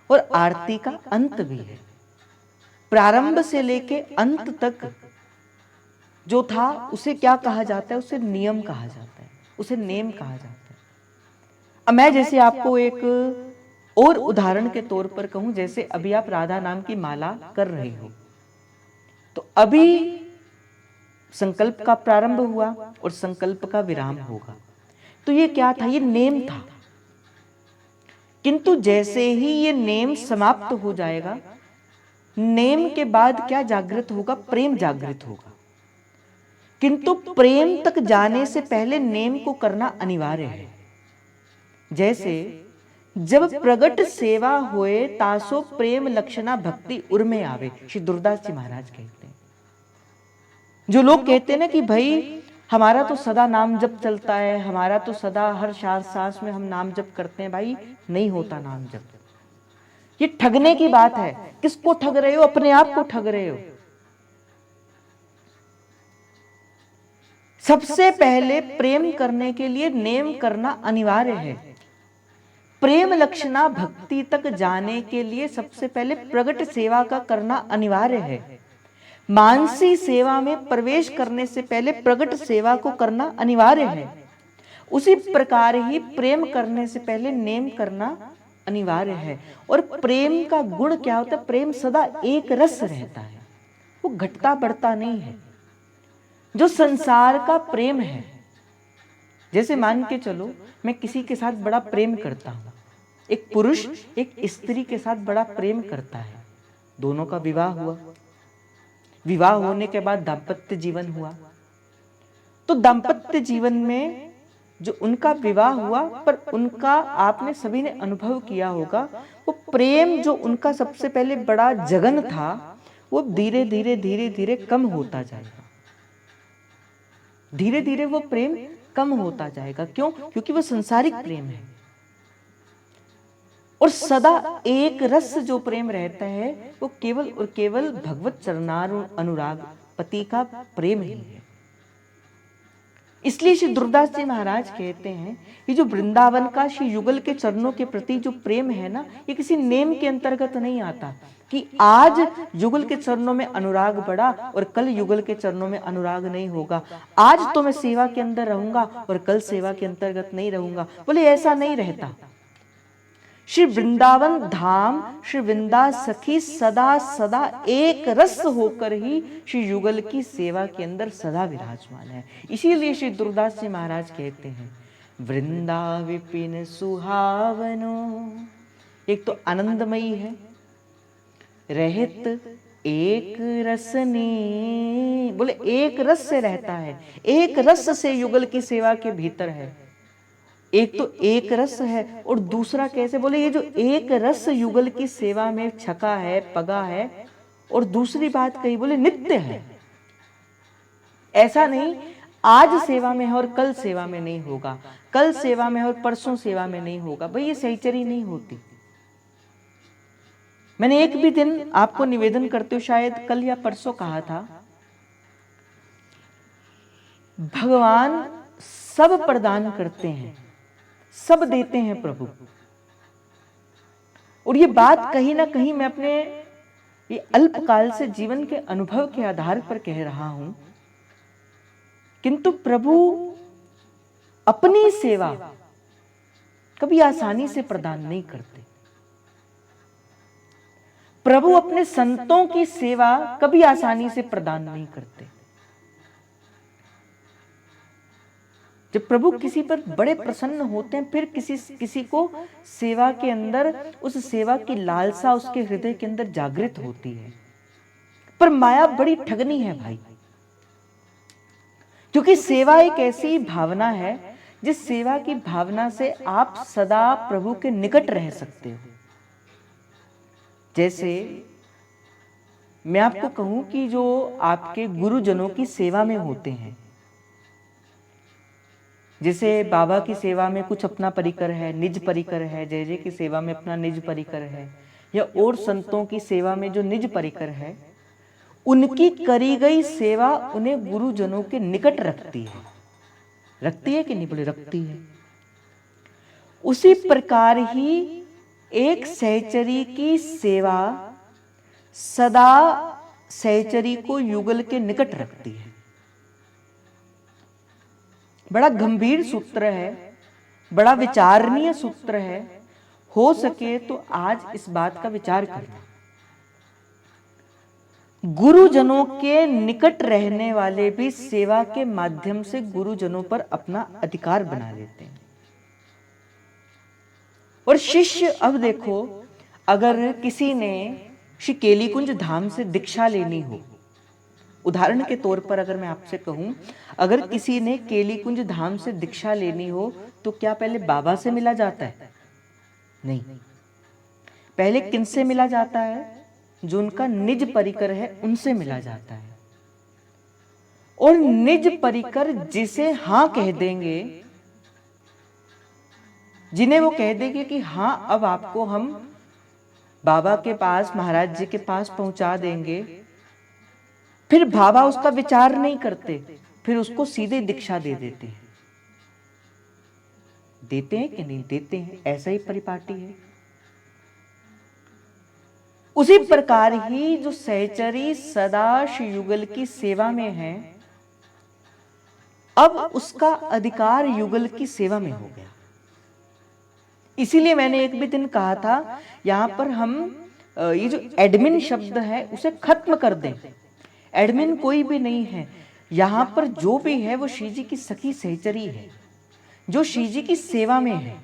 और आरती का अंत भी है। प्रारंभ से लेके अंत तक जो था उसे क्या कहा जाता है, उसे नियम कहा जाता है, उसे नेम कहा जाता है। अब मैं जैसे आपको एक और उदाहरण के तौर पर कहूं, जैसे अभी आप राधा नाम की माला कर रहे हो, तो अभी संकल्प का प्रारंभ हुआ और संकल्प का विराम होगा, तो ये क्या था, ये नेम था। किंतु जैसे ही ये नेम समाप्त हो जाएगा, नेम के बाद क्या जागृत होगा, प्रेम जागृत होगा। किंतु प्रेम तक जाने से पहले नेम को करना अनिवार्य है। जैसे जब प्रगट सेवा होए तासो प्रेम लक्षणा भक्ति उर्मे आवे, श्री दुर्दास जी महाराज कहते हैं। जो लोग कहते हैं ना कि भाई हमारा तो सदा नाम जप चलता है, हमारा तो सदा हर सांस में हम नाम जप करते हैं, भाई नहीं होता नाम जप, ये ठगने की बात है। किसको ठग रहे हो, अपने आप को ठग रहे हो। सबसे पहले प्रेम करने के लिए नेम करना अनिवार्य है। प्रेम लक्षणा भक्ति तक जाने के लिए सबसे पहले प्रगट सेवा का करना अनिवार्य है। मानसी सेवा में प्रवेश करने से पहले प्रगट सेवा को करना अनिवार्य है। उसी प्रकार ही प्रेम करने से पहले नेम करना अनिवार्य है। और प्रेम का गुण क्या होता है, प्रेम सदा एक रस रहता है, वो घटता बढ़ता नहीं है। जो संसार का प्रेम है, जैसे मान के चलो मैं किसी के साथ बड़ा प्रेम करता हूं, एक पुरुष एक स्त्री के साथ बड़ा प्रेम करता है, दोनों का विवाह हुआ, विवाह होने के बाद दाम्पत्य जीवन हुआ, तो दाम्पत्य जीवन में जो उनका विवाह हुआ, पर उनका आपने सभी ने अनुभव किया होगा, वो प्रेम जो उनका सबसे पहले बड़ा जगन था वो धीरे धीरे धीरे धीरे कम होता जाएगा। धीरे धीरे वो प्रेम कम होता जाएगा। क्यों? क्योंकि वो संसारिक प्रेम है। और सदा एक रस जो प्रेम रहता है वो केवल और केवल भगवत चरणार अनुराग पति का प्रेम ही है। इसलिए श्री दुर्दास जी महाराज कहते हैं कि जो वृंदावन का श्री युगल के चरणों के प्रति जो प्रेम है ना, ये किसी नेम के अंतर्गत नहीं आता कि आज युगल के चरणों में अनुराग बढ़ा और कल युगल के चरणों में अनुराग नहीं होगा। आज तो मैं सेवा के अंदर रहूंगा और कल सेवा के अंतर्गत नहीं रहूंगा। बोले ऐसा नहीं रहता। श्री वृंदावन धाम, श्री वृंदा सखी सदा सदा एक रस होकर ही श्री युगल की सेवा के अंदर सदा विराजमान है। इसीलिए श्री दुर्दास जी महाराज कहते हैं वृंदा विपिन सुहावनो। एक तो आनंदमयी है, रहत एक रसनी, बोले एक रस से रहता है, एक रस से युगल की सेवा के भीतर है। एक तो एक रस है और दूसरा कैसे? बोले ये जो एक रस युगल की सेवा में छका है, पगा है, और दूसरी बात कही बोले नित्य है। ऐसा नहीं आज सेवा में है और कल सेवा में नहीं होगा, कल सेवा में है और परसों सेवा में नहीं होगा। भाई ये सहचरी नहीं होती। मैंने एक भी दिन आपको निवेदन करते हो शायद कल या परसों कहा था, भगवान सब प्रदान करते हैं, सब देते हैं प्रभु। और ये बात कहीं ना कहीं मैं अपने ये अल्पकाल से जीवन के अनुभव के आधार पर कह रहा हूं, किंतु प्रभु अपनी सेवा कभी आसानी से प्रदान नहीं करते। प्रभु अपने संतों की सेवा कभी आसानी से प्रदान नहीं करते। जब प्रभु किसी पर बड़े प्रसन्न होते हैं, फिर किसी को सेवा के अंदर उस सेवा की लालसा उसके हृदय के अंदर जागृत होती है। पर माया बड़ी ठगनी है भाई, क्योंकि सेवा एक ऐसी भावना है जिस सेवा की भावना से आप सदा प्रभु के निकट रह सकते हो। जैसे मैं आपको कहूं कि जो आपके गुरुजनों की सेवा में होते हैं, जैसे बाबा की सेवा में कुछ अपना परिकर है, निज परिकर है, जय जय की सेवा में अपना निज परिकर है, या और संतों की सेवा में जो निज परिकर है, उनकी करी गई सेवा उन्हें गुरुजनों के निकट रखती है। रखती है कि नहीं? बोले रखती है। उसी प्रकार ही एक सहचरी की सेवा सदा सहचरी को युगल के निकट रखती है। बड़ा गंभीर सूत्र है, बड़ा विचारणीय सूत्र है। हो सके तो आज इस बात का विचार करना। गुरुजनों के निकट रहने वाले भी सेवा के माध्यम से गुरुजनों पर अपना अधिकार बना लेते हैं। और शिष्य, अब देखो, अगर किसी ने श्री केलीकुंज धाम से दीक्षा लेनी हो, उदाहरण के तौर पर अगर मैं आपसे कहूं, अगर किसी ने केलीकुंज धाम से दीक्षा लेनी हो तो क्या पहले बाबा से मिला जाता है? नहीं। पहले किनसे मिला जाता है? जो उनका निज परिकर है उनसे मिला जाता है। और निज परिकर जिसे हां कह देंगे, जिन्हें वो कह देंगे कि हां अब आपको हम बाबा के पास, महाराज जी के पास पहुंचा देंगे, फिर बाबा उसका विचार नहीं करते, फिर उसको सीधे दीक्षा दे देते हैं। देते हैं कि नहीं देते हैं? ऐसा ही परिपाटी है। उसी प्रकार ही जो सहचरी सदा श्री युगल की सेवा में है, अब उसका अधिकार युगल की सेवा में हो गया। इसीलिए मैंने एक भी दिन कहा था, यहां पर हम ये जो एडमिन शब्द है उसे खत्म कर दें। एडमिन कोई भी नहीं है, यहां पर जो भी है वो श्री जी की सखी सहचरी है, जो श्री जी की सेवा में है।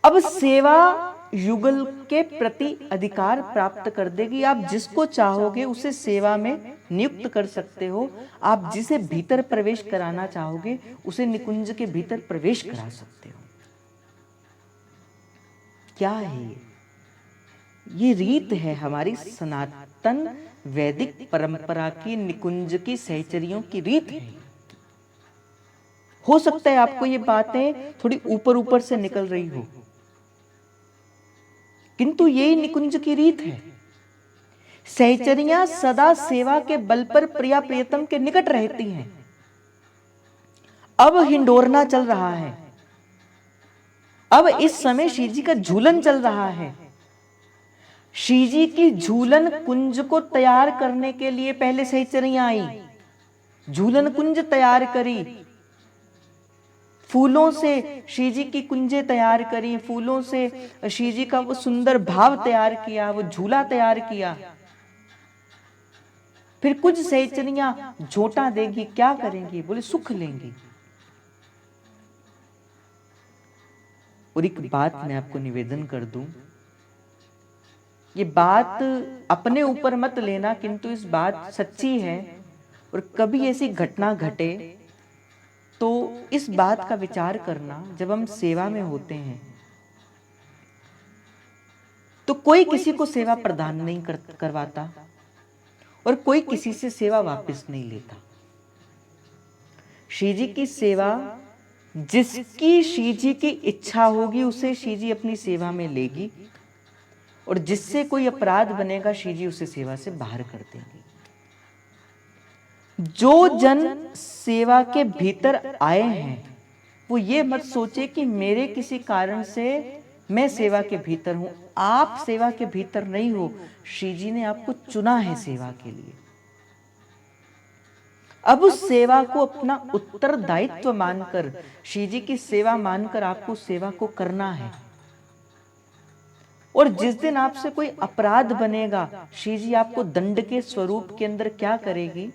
अब सेवा युगल के प्रति अधिकार प्राप्त कर देगी। आप जिसको चाहोगे उसे सेवा में नियुक्त कर सकते हो। आप जिसे भीतर प्रवेश कराना चाहोगे उसे निकुंज के भीतर प्रवेश करा सकते हो। क्या है ये रीत है हमारी सनातन वैदिक परंपरा की, निकुंज की सहचरियों की रीत है। हो सकता है आपको ये बातें थोड़ी ऊपर ऊपर से निकल रही हो, किंतु यही निकुंज की रीत है। सहचरियां सदा सेवा के बल पर प्रिया प्रियतम के निकट रहती हैं। अब हिंडोरना चल रहा है, अब इस समय श्री जी का झूलन चल रहा है। श्री जी की झूलन कुंज को तैयार करने के लिए पहले सहचरियां आई, झूलन कुंज तैयार करी, फूलों से श्री जी की कुंजे तैयार करी, फूलों से श्री जी का वो सुंदर भाव तैयार किया, वो झूला तैयार किया। फिर कुछ सहचरियां झोंटा देंगी, क्या करेंगी? बोले सुख लेंगी। और एक बात मैं आपको निवेदन कर दूं, ये बात अपने ऊपर मत लेना, किंतु इस बात सच्ची है। और कभी ऐसी घटना घटे तो इस बात का विचार करना, जब हम सेवा में होते हैं तो कोई किसी को सेवा प्रदान नहीं करवाता और कोई किसी से सेवा वापस नहीं लेता। श्री जी की सेवा जिसकी श्री जी की इच्छा होगी उसे श्री जी अपनी सेवा में लेगी, और जिससे कोई अपराध बनेगा श्री जी उसे सेवा से बाहर कर देंगे। जो जन सेवा के भीतर आए हैं वो ये मत सोचे कि मेरे किसी कारण से मैं सेवा के भीतर हूं। आप सेवा के भीतर नहीं हो, श्री जी ने आपको चुना है सेवा के लिए। अब उस सेवा को अपना उत्तरदायित्व मानकर, श्री जी की सेवा मानकर आपको सेवा को करना है। और जिस दिन आपसे कोई अपराध बनेगा, श्री जी आपको दंड के स्वरूप के अंदर क्या करेगी?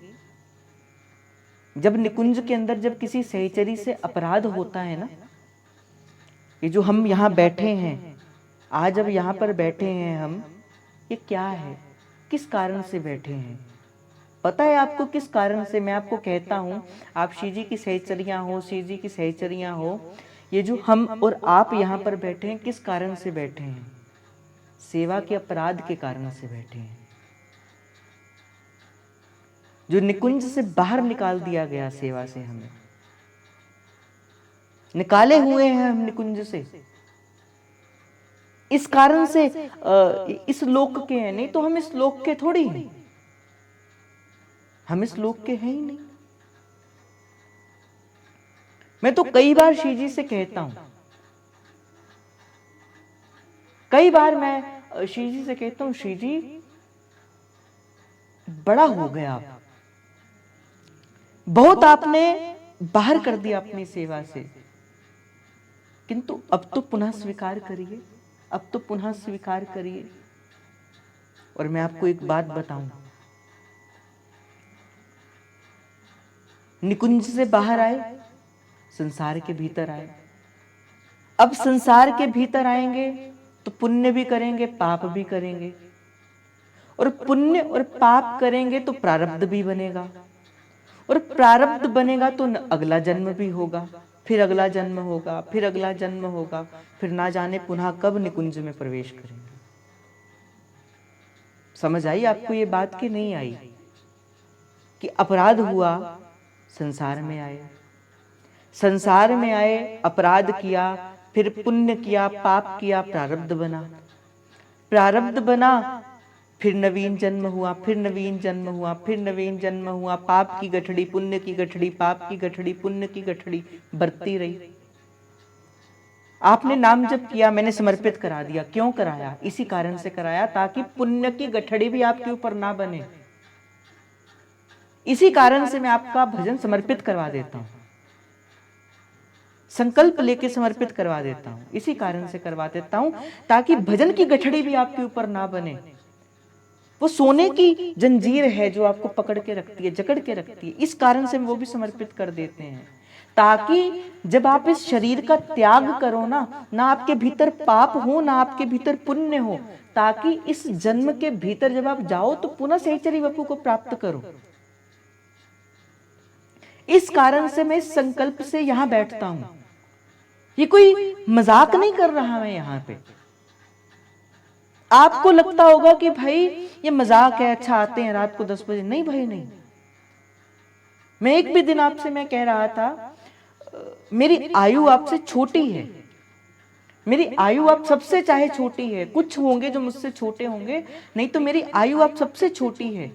जब निकुंज के अंदर जब किसी सहचरी से अपराध होता है ना, ये जो हम यहाँ बैठे हैं, आज अब यहाँ पर बैठे हैं हम, ये क्या है? किस कारण से बैठे हैं? पता है आपको किस कारण से? मैं आपको कहता हूँ, आप श्री जी की सहचरियां हो, श्री जी की सहचरियां हो, ये जो हम और आप यहाँ पर बैठे हैं, किस कारण से बैठे हैं? सेवा के अपराध के कारण से बैठे हैं। जो निकुंज से बाहर निकाल दिया गया, सेवा से हमें निकाले हुए हैं हम निकुंज से, इस कारण से इस लोक के हैं, नहीं तो हम इस लोक के थोड़ी हैं, हम इस लोक के हैं ही नहीं। मैं तो कई बार श्री जी से कहता हूं, कई बार मैं श्री जी से कहता हूं, श्री जी बड़ा हो गया आप, बहुत आपने बाहर कर दिया अपनी सेवा से, किंतु अब तो पुनः स्वीकार करिए, अब तो पुनः स्वीकार करिए। और मैं आपको एक बात बताऊं, निकुंज से बाहर आए, संसार के भीतर आए। अब संसार के भीतर आएंगे तो पुण्य भी करेंगे, पाप भी करेंगे, और पुण्य और पाप करेंगे तो प्रारब्ध भी बनेगा, और प्रारब्ध बनेगा तो अगला जन्म भी होगा, फिर अगला जन्म होगा, फिर अगला जन्म होगा, फिर ना जाने पुनः कब निकुंज में प्रवेश करेंगे। समझ आई आपको ये बात कि नहीं आई? कि अपराध हुआ, संसार में आए, संसार में आए, अपराध किया, फिर पुण्य किया, पाप किया, प्रारब्ध बना, प्रारब्ध बना, फिर नवीन जन्म हुआ, फिर नवीन जन्म हुआ, फिर नवीन जन्म हुआ, पाप की गठड़ी, पुण्य की गठड़ी, पाप की गठड़ी, पुण्य की गठड़ी बढ़ती रही। आपने नाम जप किया, मैंने समर्पित करा दिया। क्यों कराया? इसी कारण से कराया, ताकि पुण्य की गठड़ी भी आपके ऊपर ना बने। इसी कारण से मैं आपका भजन समर्पित करवा देता हूं, संकल्प लेके समर्पित करवा देता हूं, इसी कारण से करवा देता हूं, ताकि भजन की गठड़ी भी आपके ऊपर ना बने। वो सोने की जंजीर है जो आपको पकड़ के रखती है, जकड़ के रखती है, इस कारण से वो भी समर्पित कर देते हैं, ताकि जब आप इस शरीर का त्याग करो ना आपके भीतर पाप हो, ना आपके भीतर पुण्य हो, ताकि इस जन्म के भीतर जब आप जाओ तो पुनः सहचरी वपु को प्राप्त करो। इस कारण से मैं इस संकल्प से यहां बैठता हूं। ये कोई मजाक नहीं कर रहा मैं यहां पे, आपको लगता होगा कि भाई ये मजाक है, अच्छा आते हैं रात को 10 बजे। नहीं भाई नहीं। मैं एक भी दिन आपसे मैं कह रहा था, मेरी आयु आपसे छोटी है, मेरी आयु आप सबसे चाहे छोटी है, कुछ होंगे जो मुझसे छोटे होंगे, नहीं तो मेरी आयु आप सबसे छोटी है।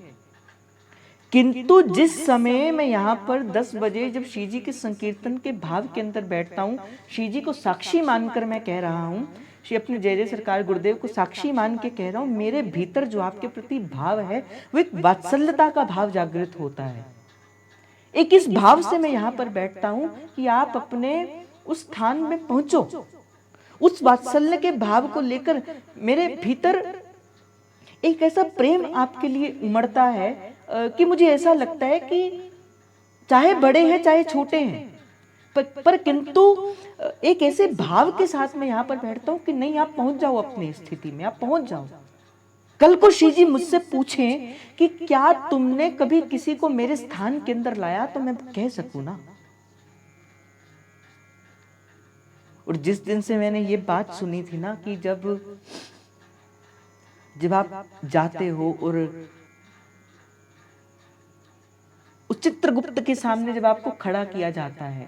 किंतु जिस समय मैं यहाँ पर 10 बजे जब श्री जी के संकीर्तन के भाव के अंदर बैठता हूँ, श्री जी को साक्षी मानकर मैं कह रहा हूँ, श्री अपने जय जय सरकार गुरुदेव को साक्षी मान के कह रहा हूँ, मेरे भीतर जो आपके प्रति भाव है वो एक वात्सल्यता का भाव जागृत होता है। एक इस भाव से मैं यहाँ पर बैठता हूँ कि आप अपने उस स्थान में पहुंचो। उस वात्सल्य के भाव को लेकर मेरे भीतर एक ऐसा प्रेम आपके लिए उमड़ता है कि मुझे ऐसा लगता है कि चाहे बड़े हैं चाहे छोटे हैं, पर किंतु एक ऐसे भाव के साथ मैं यहाँ पर बैठता हूँ कि नहीं, आप पहुंच जाओ अपनी स्थिति में, आप पहुंच जाओ। कल को श्री जी मुझसे पूछें कि क्या तुमने कभी किसी को मेरे स्थान के अंदर लाया, तो मैं कह सकूं ना। और जिस दिन से मैंने ये बात सुनी थी ना कि जब आप जाते हो और उस चित्रगुप्त के सामने जब आपको खड़ा किया जाता है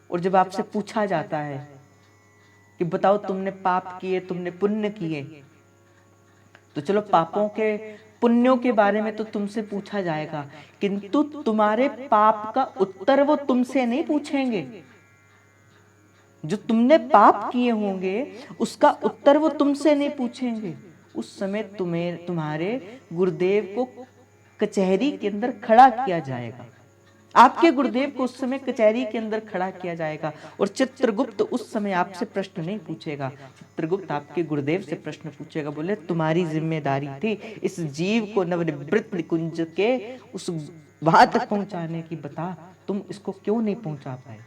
और जब आपसे पूछा जाता है कि बताओ तुमने पाप किए, तुमने पुण्य किए, तो चलो पापों के पुण्यों के बारे में तो तुमसे पूछा जाएगा, किंतु तुम्हारे पाप का उत्तर वो तुमसे नहीं पूछेंगे। जो तुमने पाप किए होंगे उसका उत्तर वो तुमसे नहीं पूछेंगे। उस समय तुम्हारे गुरुदेव को कचहरी के अंदर खड़ा किया जाएगा, आपके गुरुदेव को उस समय कचहरी के अंदर खड़ा किया जाएगा। और चित्रगुप्त उस समय आपसे प्रश्न नहीं पूछेगा, चित्रगुप्त आपके गुरुदेव से प्रश्न पूछेगा, बोले तुम्हारी जिम्मेदारी थी इस जीव को नवनिवृत्त निकुंज के उस वहां तक पहुंचाने की, बता तुम इसको क्यों नहीं पहुंचा पाए।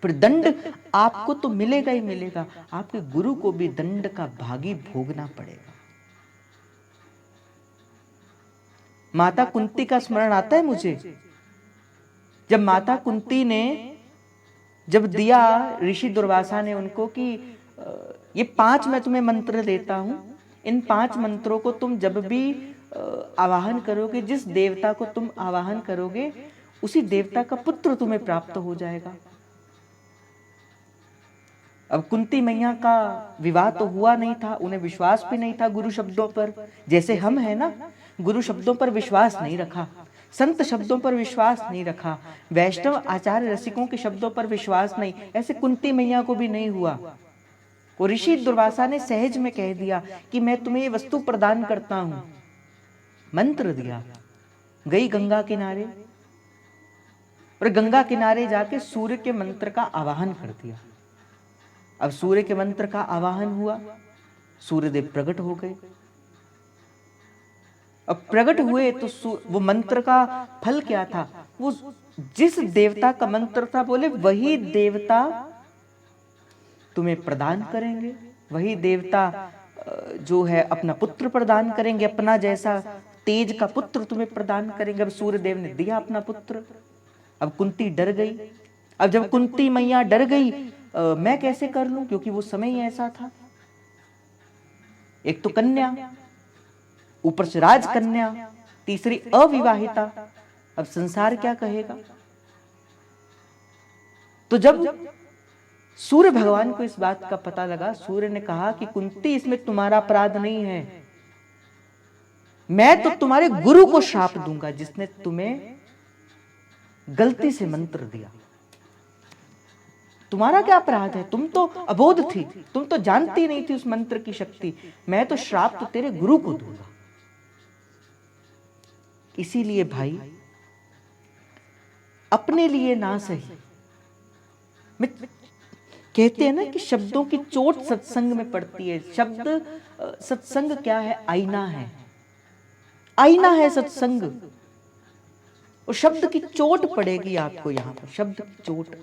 पर दंड आपको तो मिलेगा ही मिलेगा, आपके गुरु को भी दंड का भागी भोगना पड़ेगा। माता कुंती का स्मरण आता है मुझे, जब माता कुंती ने जब दिया ऋषि दुर्वासा ने उनको कि ये 5 मैं तुम्हें मंत्र देता हूं, इन 5 मंत्रों को तुम जब भी आवाहन करोगे, जिस देवता को तुम आवाहन करोगे उसी देवता का पुत्र तुम्हें प्राप्त हो जाएगा। अब कुंती मैया का विवाह तो हुआ नहीं था, उन्हें विश्वास भी नहीं था गुरु शब्दों पर, जैसे हम है ना, गुरु शब्दों पर विश्वास नहीं रखा, संत शब्दों पर विश्वास नहीं रखा, वैष्णव आचार्य रसिकों के शब्दों पर विश्वास नहीं, ऐसे कुंती मैया को भी नहीं हुआ। और ऋषि दुर्वासा ने सहज में कह दिया कि मैं तुम्हें ये वस्तु प्रदान करता हूं, मंत्र दिया, गई गंगा किनारे और गंगा किनारे जाके सूर्य के मंत्र का आवाहन कर दिया। अब सूर्य के मंत्र का आवाहन हुआ, सूर्यदेव प्रकट हो गए। अब प्रकट हुए तो वो मंत्र का फल क्या था, वो जिस देवता का मंत्र था बोले वही देवता तुम्हें प्रदान करेंगे, वही देवता जो है अपना पुत्र प्रदान करेंगे, अपना जैसा तेज का पुत्र तुम्हें प्रदान करेंगे। अब सूर्यदेव ने दिया अपना पुत्र। अब कुंती डर गई। अब जब कुंती मैया डर गई, मैं कैसे कर लूं, क्योंकि वो समय ही ऐसा था, एक तो कन्या, ऊपर से राजकन्या, तीसरी अविवाहिता, अब संसार क्या कहेगा। तो जब सूर्य भगवान को इस बात का पता लगा, सूर्य ने कहा कि कुंती इसमें तुम्हारा अपराध नहीं है, मैं तो तुम्हारे गुरु को श्राप दूंगा जिसने तुम्हें गलती से मंत्र दिया। तुम्हारा क्या अपराध है, तुम तो अबोध थी, तुम तो जानती नहीं थी उस मंत्र की शक्ति, मैं तो श्राप तो तेरे गुरु को दूंगा। इसीलिए भाई अपने लिए ना सही, मैं कहते हैं ना कि शब्दों की चोट सत्संग में पड़ती है। शब्द सत्संग क्या है, आईना है, आईना है सत्संग, और शब्द की चोट पड़ेगी आपको यहां पर, शब्द की चोट।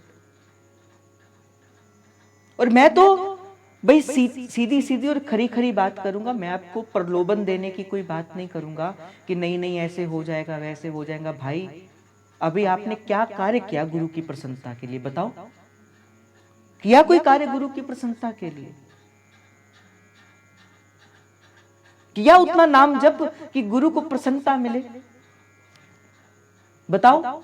और मैं तो भाई सीधी सीधी और खरी खरी बात करूंगा, मैं आपको प्रलोभन देने की कोई बात नहीं करूंगा कि नहीं नहीं ऐसे हो जाएगा वैसे हो जाएगा। भाई अभी आपने क्या कार्य किया गुरु की प्रसन्नता के लिए, बताओ, किया कोई कार्य गुरु की प्रसन्नता के लिए? किया उतना नाम जप कि गुरु को प्रसन्नता मिले? बताओ,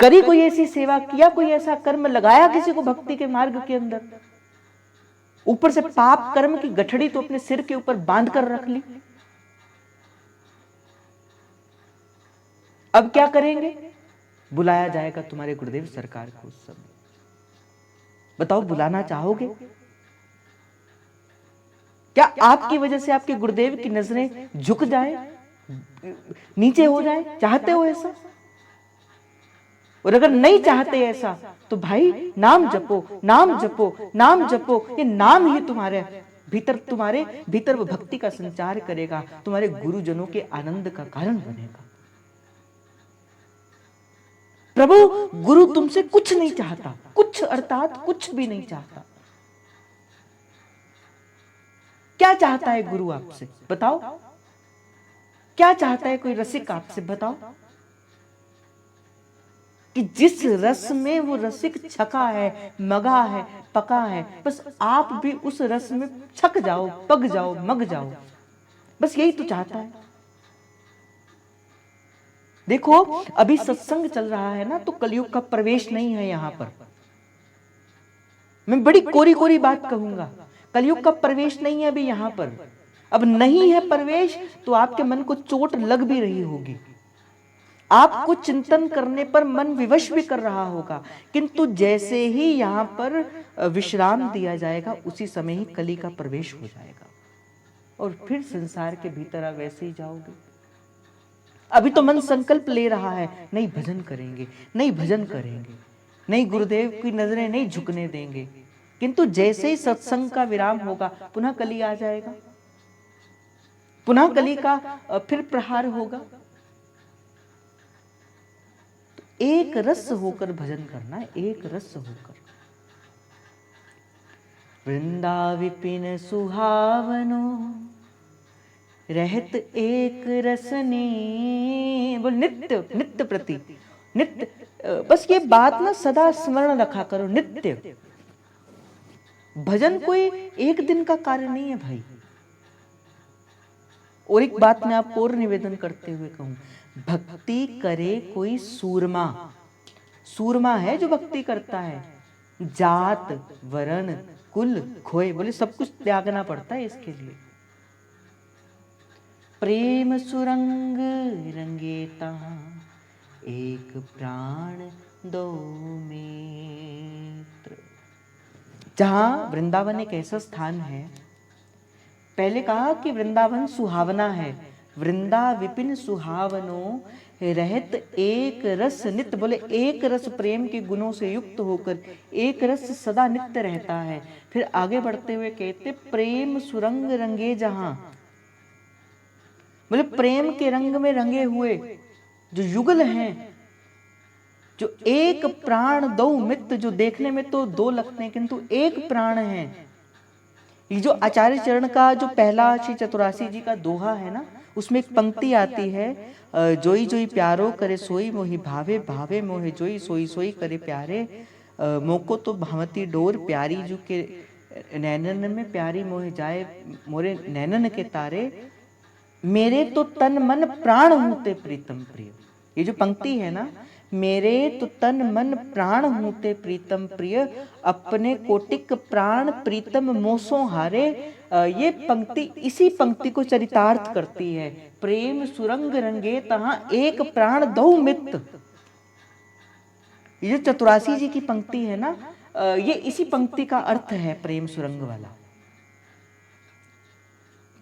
करी कोई ऐसी सेवा, किया कोई ऐसा कर्म, लगाया किसी को भक्ति के मार्ग के अंदर? ऊपर से पाप कर्म की गठड़ी तो अपने सिर के ऊपर बांध कर रख ली। अब क्या करेंगे? बुलाया जाएगा तुम्हारे गुरुदेव सरकार को उस समय। बताओ, बुलाना चाहोगे? क्या आपकी वजह से आपके गुरुदेव की नजरें झुक जाए, नीचे हो जाए? चाहते हो ऐसा? और अगर नहीं चाहते ऐसा तो भाई नाम जपो, नाम जपो, नाम जपो। ये नाम ही तुम्हारे भीतर वो भक्ति का संचार करेगा, तुम्हारे गुरुजनों के आनंद का कारण बनेगा। प्रभु गुरु तुमसे कुछ नहीं चाहता, कुछ अर्थात कुछ भी नहीं चाहता। क्या चाहता है गुरु आपसे? बताओ, क्या चाहता है कोई रसिक आपसे? बताओ कि जिस रस में वो रसिक छका है, मगा है, पका है, बस आप भी उस रस में छक जाओ, पक जाओ, मग जाओ। बस यही तो चाहता है। देखो, अभी सत्संग चल रहा है ना, तो कलयुग का प्रवेश नहीं है यहां पर। मैं बड़ी कोरी कोरी बात कहूंगा, कलयुग का प्रवेश नहीं है अभी यहां पर। अब नहीं है प्रवेश तो आपके मन को चोट लग भी रही होगी, आपको चिंतन करने पर मन विवश भी कर रहा होगा, किंतु जैसे ही यहां पर विश्राम दिया जाएगा उसी समय ही कली का प्रवेश हो जाएगा और फिर संसार के भीतर आप वैसे ही जाओगे। अभी तो मन संकल्प ले रहा है, नहीं भजन करेंगे, नहीं भजन करेंगे, नहीं गुरुदेव की नजरें नहीं झुकने देंगे, किंतु जैसे ही सत्संग का विराम होगा पुनः कली आ जाएगा, पुनः कली का फिर प्रहार होगा। तो एक रस होकर भजन करना है, एक रस होकर। वृंदा विपिन सुहावनो रहत एक रसने, बोल नित्य, नित्य प्रति नित्य। बस ये बात ना सदा स्मरण रखा करो, नित्य। भजन कोई एक दिन का कार्य नहीं है भाई। और एक बात मैं आपको और निवेदन करते हुए कहूं, भक्ति करे कोई सूरमा। सूरमा है जो भक्ति करता है, जात वरण कुल खोए, बोले सब कुछ त्यागना पड़ता है इसके लिए। प्रेम सुरंग रंगेता एक प्राण दो मित्र। जहां वृंदावन एक ऐसा स्थान है, पहले कहा कि वृंदावन सुहावना है, वृंदा विपिन सुहावनो रहत एक रस नित्य, बोले एक रस प्रेम के गुणों से युक्त होकर एक रस सदा नित्य रहता है। फिर आगे बढ़ते हुए कहते प्रेम सुरंग रंगे जहां, बोले प्रेम के रंग में रंगे हुए जो युगल हैं, जो एक प्राण दो मित्र, जो देखने में तो दो लगते हैं किंतु एक प्राण है। ये जो आचार्य चरण का जो पहला श्री चतुरासी जी का दोहा है ना, उसमें एक पंक्ति आती है, जोई जोई प्यारो करे सोई मोहि भावे, भावे मोहे जोई सोई सोई करे प्यारे। मोको तो भावती डोर प्यारी जो के नैनन में, प्यारी मोहे जाए मोरे नैनन के तारे, मेरे तो तन मन प्राण होते प्रीतम प्रिय। ये जो पंक्ति है ना, मेरे तो तन मन प्राण होते प्रीतम प्रिय, अपने कोटिक प्राण प्रीतम मोसों हारे। ये पंक्ति इसी पंक्ति को चरितार्थ करती है। प्रेम सुरंग रंगे तहां एक प्राण दो मित्र। ये जो चतुरासी जी की पंक्ति है ना, ये इसी पंक्ति का अर्थ है प्रेम सुरंग वाला।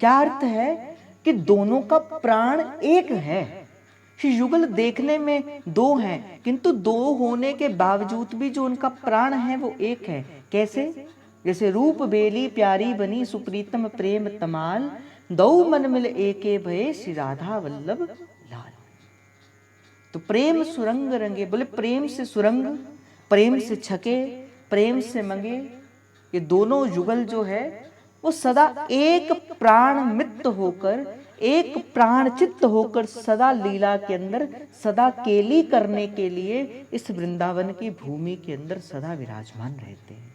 क्या अर्थ है कि दोनों का प्राण एक है। श्री युगल देखने में दो हैं, किंतु दो होने के बावजूद भी जो उनका प्राण है वो एक है। कैसे? जैसे रूप बेली प्यारी बनी सुप्रीतम प्रेम तमाल, दो मन मिल एके भये श्री राधा वल्लभ लाल। तो प्रेम सुरंग रंगे, बोले प्रेम से सुरंग, प्रेम से छके, प्रेम से मंगे, ये दोनों युगल जो है वो सदा एक प्राण मित्र होकर, एक प्राण चित्त होकर सदा लीला के अंदर, सदा केली करने के लिए इस वृंदावन की भूमि के अंदर सदा विराजमान रहते हैं।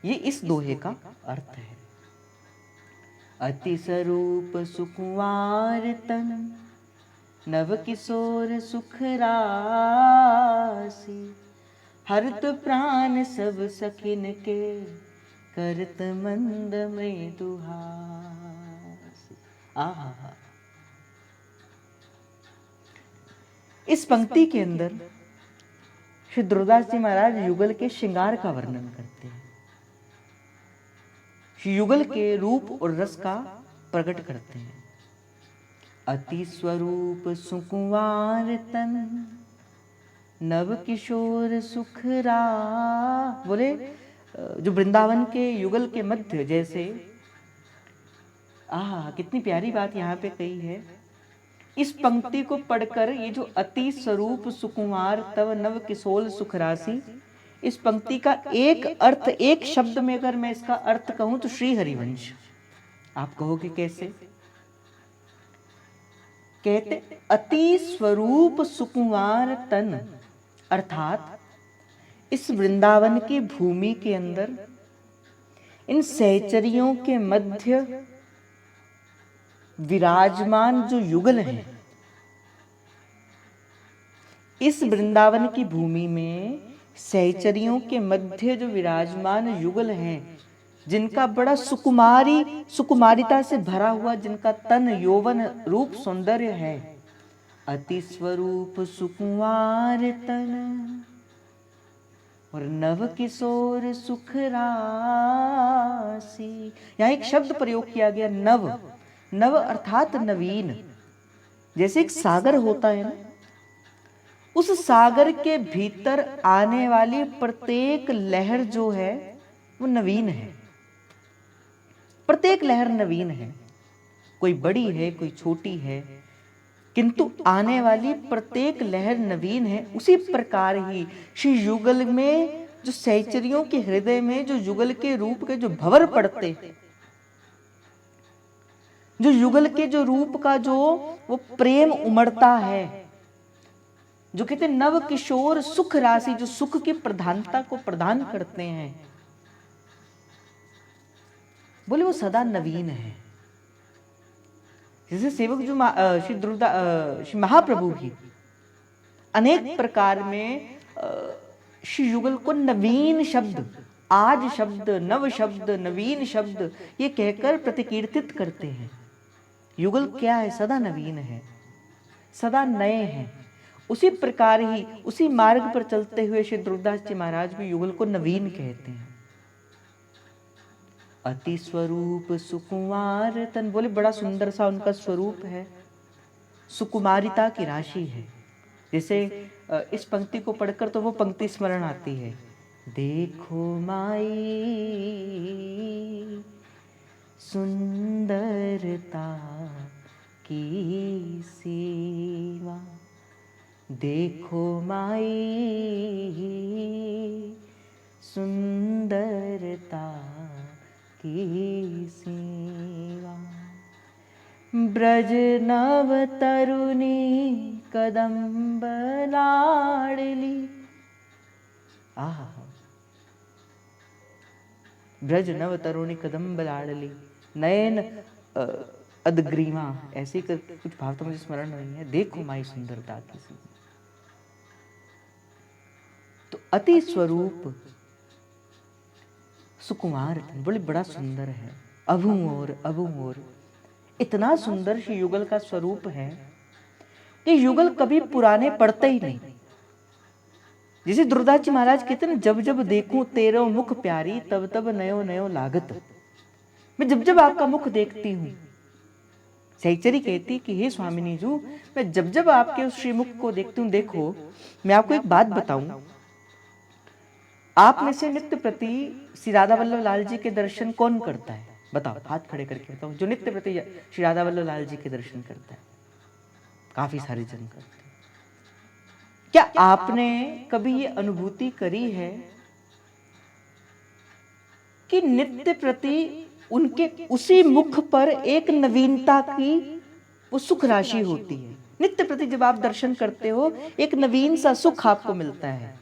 ये इस दोहे का अर्थ है। अति स्वरूप सुकुमार तन, नव किशोर सुख राशि, हरत प्राण सब सखिन के, करत मंद मृदुहासी। आहा, इस पंक्ति के अंदर श्री दुर्दास जी महाराज युगल के श्रृंगार का वर्णन करते हैं, युगल के रूप और रस का प्रकट करते हैं। अति स्वरूप सुकुमार तन, नव किशोर सुख रा। बोले जो वृंदावन के युगल के मध्य, जैसे कितनी प्यारी बात यहाँ पे कही है। इस पंक्ति को पढ़कर ये जो अति स्वरूप सुकुमार तव नव किशोर सुख राशि, इस पंक्ति का एक अर्थ, एक शब्द में अगर मैं इसका अर्थ कहूं तो श्री हरिवंश। आप कहोगे कैसे? कहते अति स्वरूप सुकुमार तन, अर्थात इस वृंदावन की भूमि के अंदर इन सहचरियों के मध्य विराजमान जो युगल हैं, इस वृंदावन की भूमि में सहचरियों के मध्य जो विराजमान युगल हैं, जिनका बड़ा सुकुमारिता से भरा हुआ जिनका तन यौवन रूप सौंदर्य है, अति स्वरूप सुकुमार तन और नव किशोर सुख राशि। यहां एक शब्द प्रयोग किया गया, नव। नव अर्थात नवीन। जैसे एक सागर होता है ना, उस सागर के भीतर आने वाली प्रत्येक लहर जो है वो नवीन है। प्रत्येक लहर नवीन है, कोई बड़ी है कोई छोटी है, किंतु आने वाली प्रत्येक लहर नवीन है। उसी प्रकार ही श्री युगल में जो सहचरियों के हृदय में जो युगल के रूप के जो भंवर पड़ते, जो युगल के जो रूप का जो वो प्रेम उमड़ता है, जो कहते नव किशोर सुख राशि, जो सुख की प्रधानता को प्रदान करते हैं, बोले वो सदा नवीन है। जैसे सेवक जो श्री महाप्रभु भी अनेक प्रकार में श्री युगल को नवीन शब्द, आज शब्द, नव शब्द, नवीन शब्द ये कहकर प्रतिकीर्तित करते हैं। युगल क्या है? सदा नवीन है, सदा नए हैं। उसी प्रकार ही उसी मार्ग पर चलते हुए श्री दुर्दास जी महाराज भी युगल को नवीन कहते हैं। अति स्वरूप सुकुमार तन, बोले बड़ा सुंदर सा उनका स्वरूप है, सुकुमारिता की राशि है। जैसे इस पंक्ति को पढ़कर तो वो पंक्ति स्मरण आती है, देखो माई सुंदरता की सीमा, देखो माई सुंदरता की सीमा, ब्रज नव तरुणी कदम्ब लाडली। ब्रज नव तरुणी कदम्ब लाडली, नयन अदग्रीवा, ऐसे कर कुछ भाव तो मुझे स्मरण नहीं है। देखो माई सुंदरता की सीमा। तो अति स्वरूप सुकुमार बोले बड़ा सुंदर है, अभू और इतना सुंदर श्री युगल का स्वरूप है कि युगल कभी पुराने पड़ते ही नहीं। जैसे दुर्दास जी महाराज कहते हैं, जब जब देखूं तेरो मुख प्यारी, तब तब नयो नयो लागत। मैं जब जब आपका मुख देखती हूं, सहचरी कहती कि हे स्वामिनी जी, मैं जब जब आपके उस श्रीमुख को देखती हूं। देखो मैं आपको एक बात बताऊं, आप में से नित्य प्रति श्री राधा वल्लभ लाल जी के दर्शन कौन करता है? बताओ, हाथ खड़े करके बताओ, जो नित्य प्रति श्री राधा वल्लभ लाल जी के दर्शन करता है। काफी सारे जन करते हैं। क्या आपने कभी ये अनुभूति करी है कि नित्य प्रति उनके उसी मुख पर एक नवीनता की वो सुख राशि होती है? नित्य प्रति जब आप दर्शन करते हो, एक नवीन सा सुख आपको मिलता है।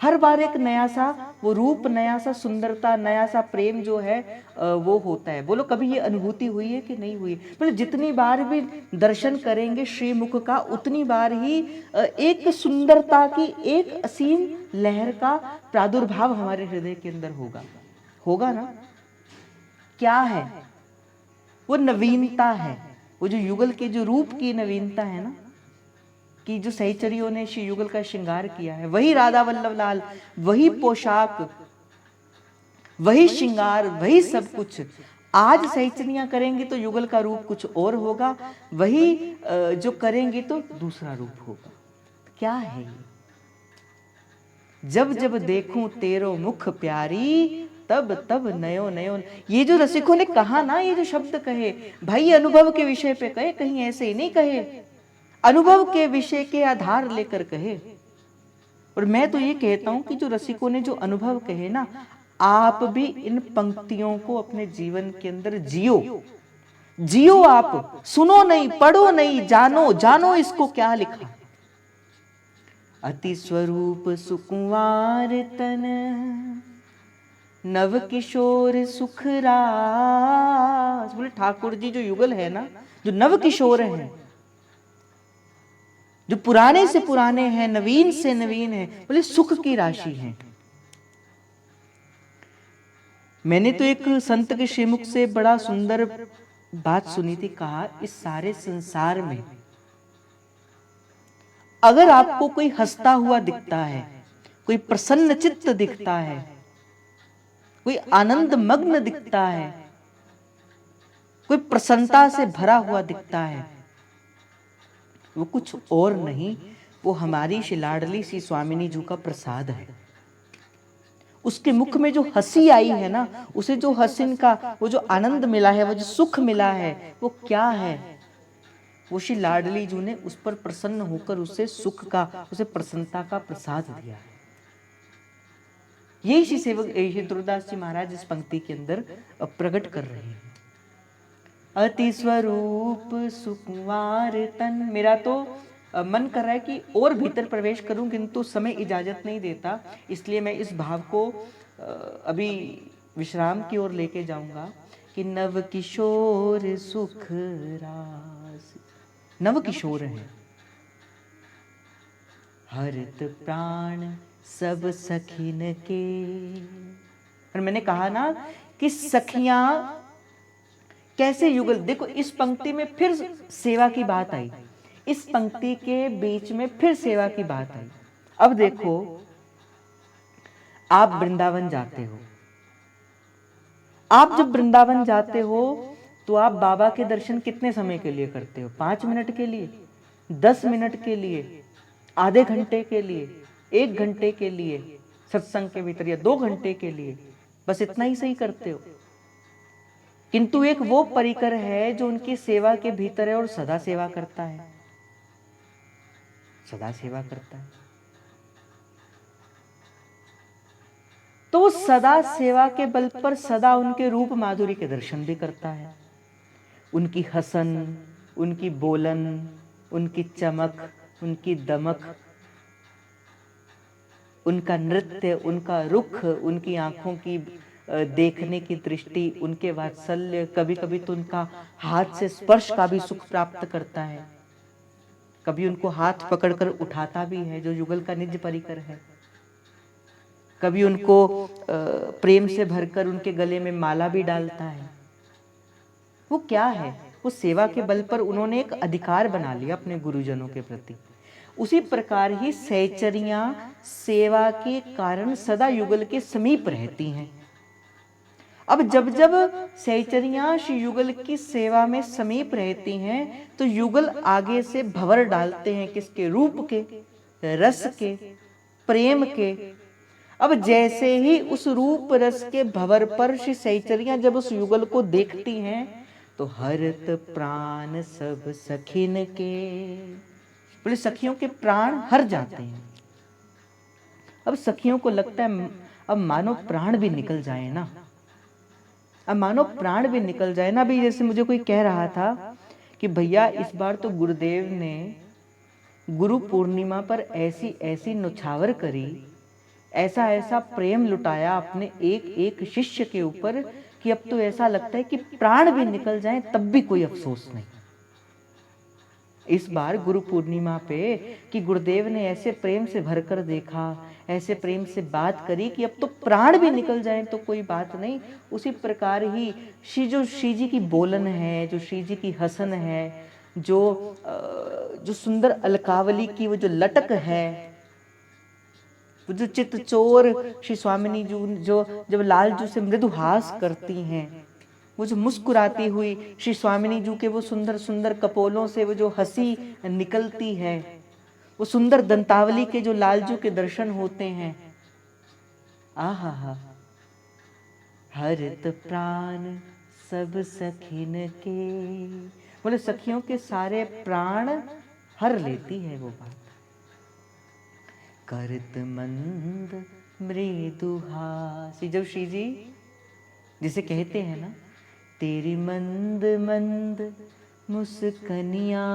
हर बार एक नया सा वो रूप, नया सा सुंदरता, नया सा प्रेम जो है वो होता है। बोलो कभी ये अनुभूति हुई है कि नहीं हुई? मतलब जितनी बार भी दर्शन करेंगे श्रीमुख का, उतनी बार ही एक सुंदरता की एक असीम लहर का प्रादुर्भाव हमारे हृदय के अंदर होगा। होगा ना? क्या है वो? नवीनता है। वो जो युगल के जो रूप की नवीनता है ना, कि जो सहचरियों ने श्री युगल का श्रृंगार किया है, वही राधा वल्लभ लाल, वही पोशाक, वही श्रृंगार, वही सब कुछ। आज सहचरियां करेंगी तो युगल का रूप कुछ और होगा, वही जो करेंगी तो दूसरा रूप होगा। क्या है ये? जब जब देखूं तेरो मुख प्यारी, तब तब नयो नयो। ये जो रसिकों ने कहा ना, ये जो शब्द कहे भाई, ये अनुभव के विषय पे कहे, कहीं ऐसे ही नहीं कहे, अनुभव के विषय के आधार लेकर कहे। और मैं तो ये कहता हूं कि जो रसिकों ने जो अनुभव कहे ना, आप भी इन पंक्तियों को अपने जीवन के अंदर जियो। जियो आप, सुनो नहीं, पढ़ो नहीं, जानो, जानो इसको क्या लिखा। अति स्वरूप सुकुमार तन, नव किशोर सुख रास। बोले ठाकुर जी जो युगल है ना, जो नव किशोर हैं, जो पुराने से पुराने हैं, नवीन से नवीन है, बोले सुख की राशि है। मैंने तो एक संत के श्रीमुख से बड़ा सुंदर बात सुनी थी। कहा, इस सारे संसार में अगर आपको कोई हंसता हुआ दिखता है, कोई प्रसन्न चित्त दिखता है, कोई आनंद मग्न दिखता है, कोई प्रसन्नता से भरा हुआ दिखता है, वो कुछ और नहीं, वो हमारी श्री लाडली सी स्वामिनी जी का प्रसाद है। उसके मुख में जो हंसी आई है ना, उसे जो हसीन का वो जो आनंद मिला है, वो जो सुख मिला है, वो क्या है? वो श्री लाडली जी ने उस पर प्रसन्न होकर उसे सुख का, उसे प्रसन्नता का प्रसाद दिया है। यही श्री सेवक श्री दुर्दास जी महाराज इस पंक्ति के अंदर प्रकट कर रहे हैं। अति स्वरूप सुकुमार तन। मेरा तो मन कर रहा है कि और भीतर प्रवेश करूं, किंतु समय इजाजत नहीं देता, इसलिए मैं इस भाव को अभी विश्राम की ओर लेके जाऊंगा कि नव किशोर सुख रास। नव किशोर हैं, हरित प्राण सब सखीन के। और मैंने कहा ना कि सखियां कैसे युगल, देखो इस पंक्ति में फिर सेवा की बात आई, इस पंक्ति के बीच में फिर सेवा की बात आई। अब देखो, आप वृंदावन जाते हो, आप जब वृंदावन जाते हो तो आप बाबा के दर्शन कितने समय के लिए करते हो? 5 मिनट के लिए, 10 मिनट के लिए, आधे घंटे के लिए, 1 घंटे के लिए सत्संग के भीतर, या 2 घंटे के लिए, बस इतना ही सही करते हो। किंतु एक वो परिकर है जो उनकी सेवा के भीतर है और सदा सेवा करता है, सदा सेवा करता है। तो सदा सेवा के बल पर सदा उनके रूप माधुरी के दर्शन भी करता है। उनकी हसन, उनकी बोलन, उनकी चमक, उनकी दमक, उनका नृत्य, उनका रुख, उनकी आंखों की देखने की दृष्टि, उनके वात्सल्य, कभी कभी तो उनका हाथ से स्पर्श का भी सुख प्राप्त करता है, कभी उनको हाथ पकड़कर उठाता भी है जो युगल का निज परिकर है, कभी उनको प्रेम से भरकर उनके गले में माला भी डालता है। वो क्या है? वो सेवा के बल पर उन्होंने एक अधिकार बना लिया अपने गुरुजनों के प्रति। उसी प्रकार ही सहचरियां सेवा के कारण सदा युगल के समीप रहती हैं। अब जब जब सहचरियां श्री युगल की सेवा में समीप रहती हैं तो युगल आगे से भंवर डालते हैं, किसके? रूप के, रस के, प्रेम के। अब जैसे ही उस रूप रस के भंवर पर श्री सहचरियां जब उस युगल को देखती हैं तो हरत प्राण सब सखिन के, बोले सखियों के प्राण हर जाते हैं। अब सखियों को लगता है अब मानो प्राण भी निकल जाए ना, अब मानो प्राण भी निकल जाए ना। अभी जैसे मुझे कोई कह रहा था कि भैया इस बार तो गुरुदेव ने गुरु पूर्णिमा पर ऐसी ऐसी न्योछावर करी ऐसा ऐसा प्रेम लुटाया अपने एक एक शिष्य के ऊपर कि अब तो ऐसा लगता है कि प्राण भी निकल जाए तब भी कोई अफसोस नहीं। इस बार गुरु पूर्णिमा पे कि गुरुदेव ने ऐसे प्रेम से भरकर देखा, ऐसे प्रेम से बात करी कि अब तो प्राण भी निकल जाए तो कोई बात नहीं। उसी प्रकार ही जो श्री जी की बोलन है, जो श्री जी की हसन है, जो सुंदर अलकावली की वो जो लटक है, वो जो चित चोर श्री स्वामिनी जो जब लालजू से मृदुहास करती हैं, वो जो मुस्कुराती हुई श्री स्वामिनी जी के वो सुंदर सुंदर कपोलों से वो जो हंसी निकलती है, वो सुंदर दंतावली के जो लालजू के दर्शन होते हैं, आहा हा, हरित प्राण सब सखिन के, बोले सखियों के सारे प्राण हर लेती है वो बात। करत मंद मृदुहासी, जब श्री जी जिसे कहते हैं ना, तेरी मंद मंद मुस्कनिया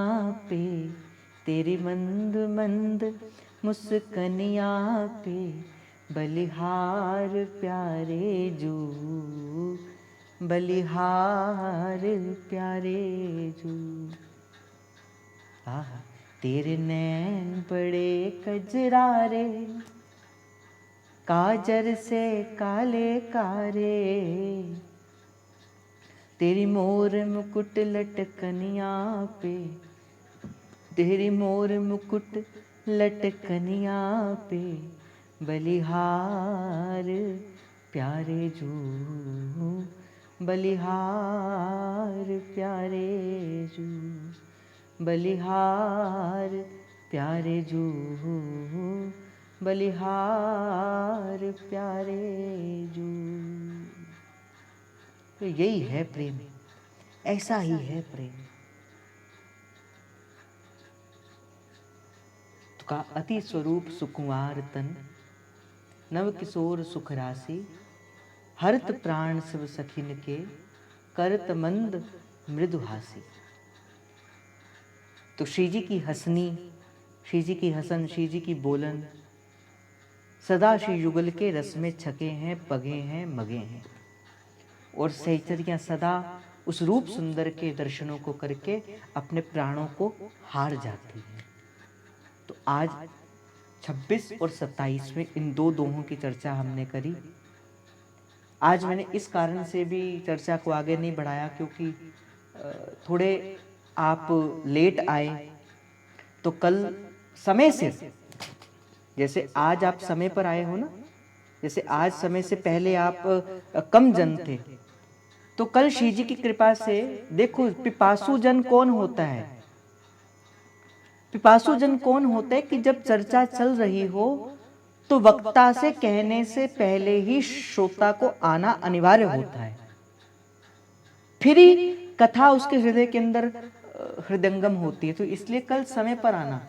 पे, तेरी मंद मंद मुस्कनिया पे, बलिहार प्यारे जू, बलिहार प्यारे जू। आहा, तेरे नैन बड़े कजरारे, काजर से काले कारे, तेरी मोर मुकुट लटकनिया पे, तेरी मोर मुकुट लटकनिया पे, बलिहार प्यारे जू, बलिहार प्यारे जू, बलिहार प्यारे जू, बलिहार प्यारे जू। तो यही है प्रेम, ऐसा ही है प्रेम। तो का अति स्वरूप सुकुमार तन, नव किशोर सुख राशि, हरत प्राण सब सखिन के, करत मंद मृदुहासी। तो श्री जी की हसनी, श्री जी की हसन, श्री जी की बोलन सदा श्री युगल के रस में छके हैं, पगे हैं, मगे हैं। और सहचर्या सदा उस रूप सुंदर के दर्शनों को करके अपने प्राणों को हार जाती है। तो आज 26 और 27 में इन दो दोहों की चर्चा हमने करी। आज मैंने इस कारण से भी चर्चा को आगे नहीं बढ़ाया क्योंकि थोड़े आप लेट आए, तो कल समय से, जैसे आज आप समय पर आए हो ना, जैसे आज समय से पहले आप कम जन थे, तो कल श्री जी की कृपा से देखो पिपासु जन कौन होता है। पिपासु जन कौन होता है कि जब चर्चा चल रही हो तो वक्ता से कहने से पहले ही श्रोता को आना अनिवार्य होता है, फिर ही कथा उसके हृदय के अंदर हृदयंगम होती है। तो इसलिए कल समय पर आना।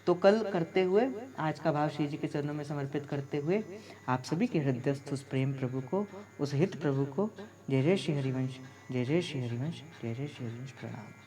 तो कल करते हुए आज का भाव श्री जी के चरणों में समर्पित करते हुए आप सभी के हृदयस्थ उस प्रेम प्रभु को, उस हित प्रभु को जय जय श्री हरिवंश, जय जय श्री हरिवंश, जय जय श्री हरिवंश प्रणाम।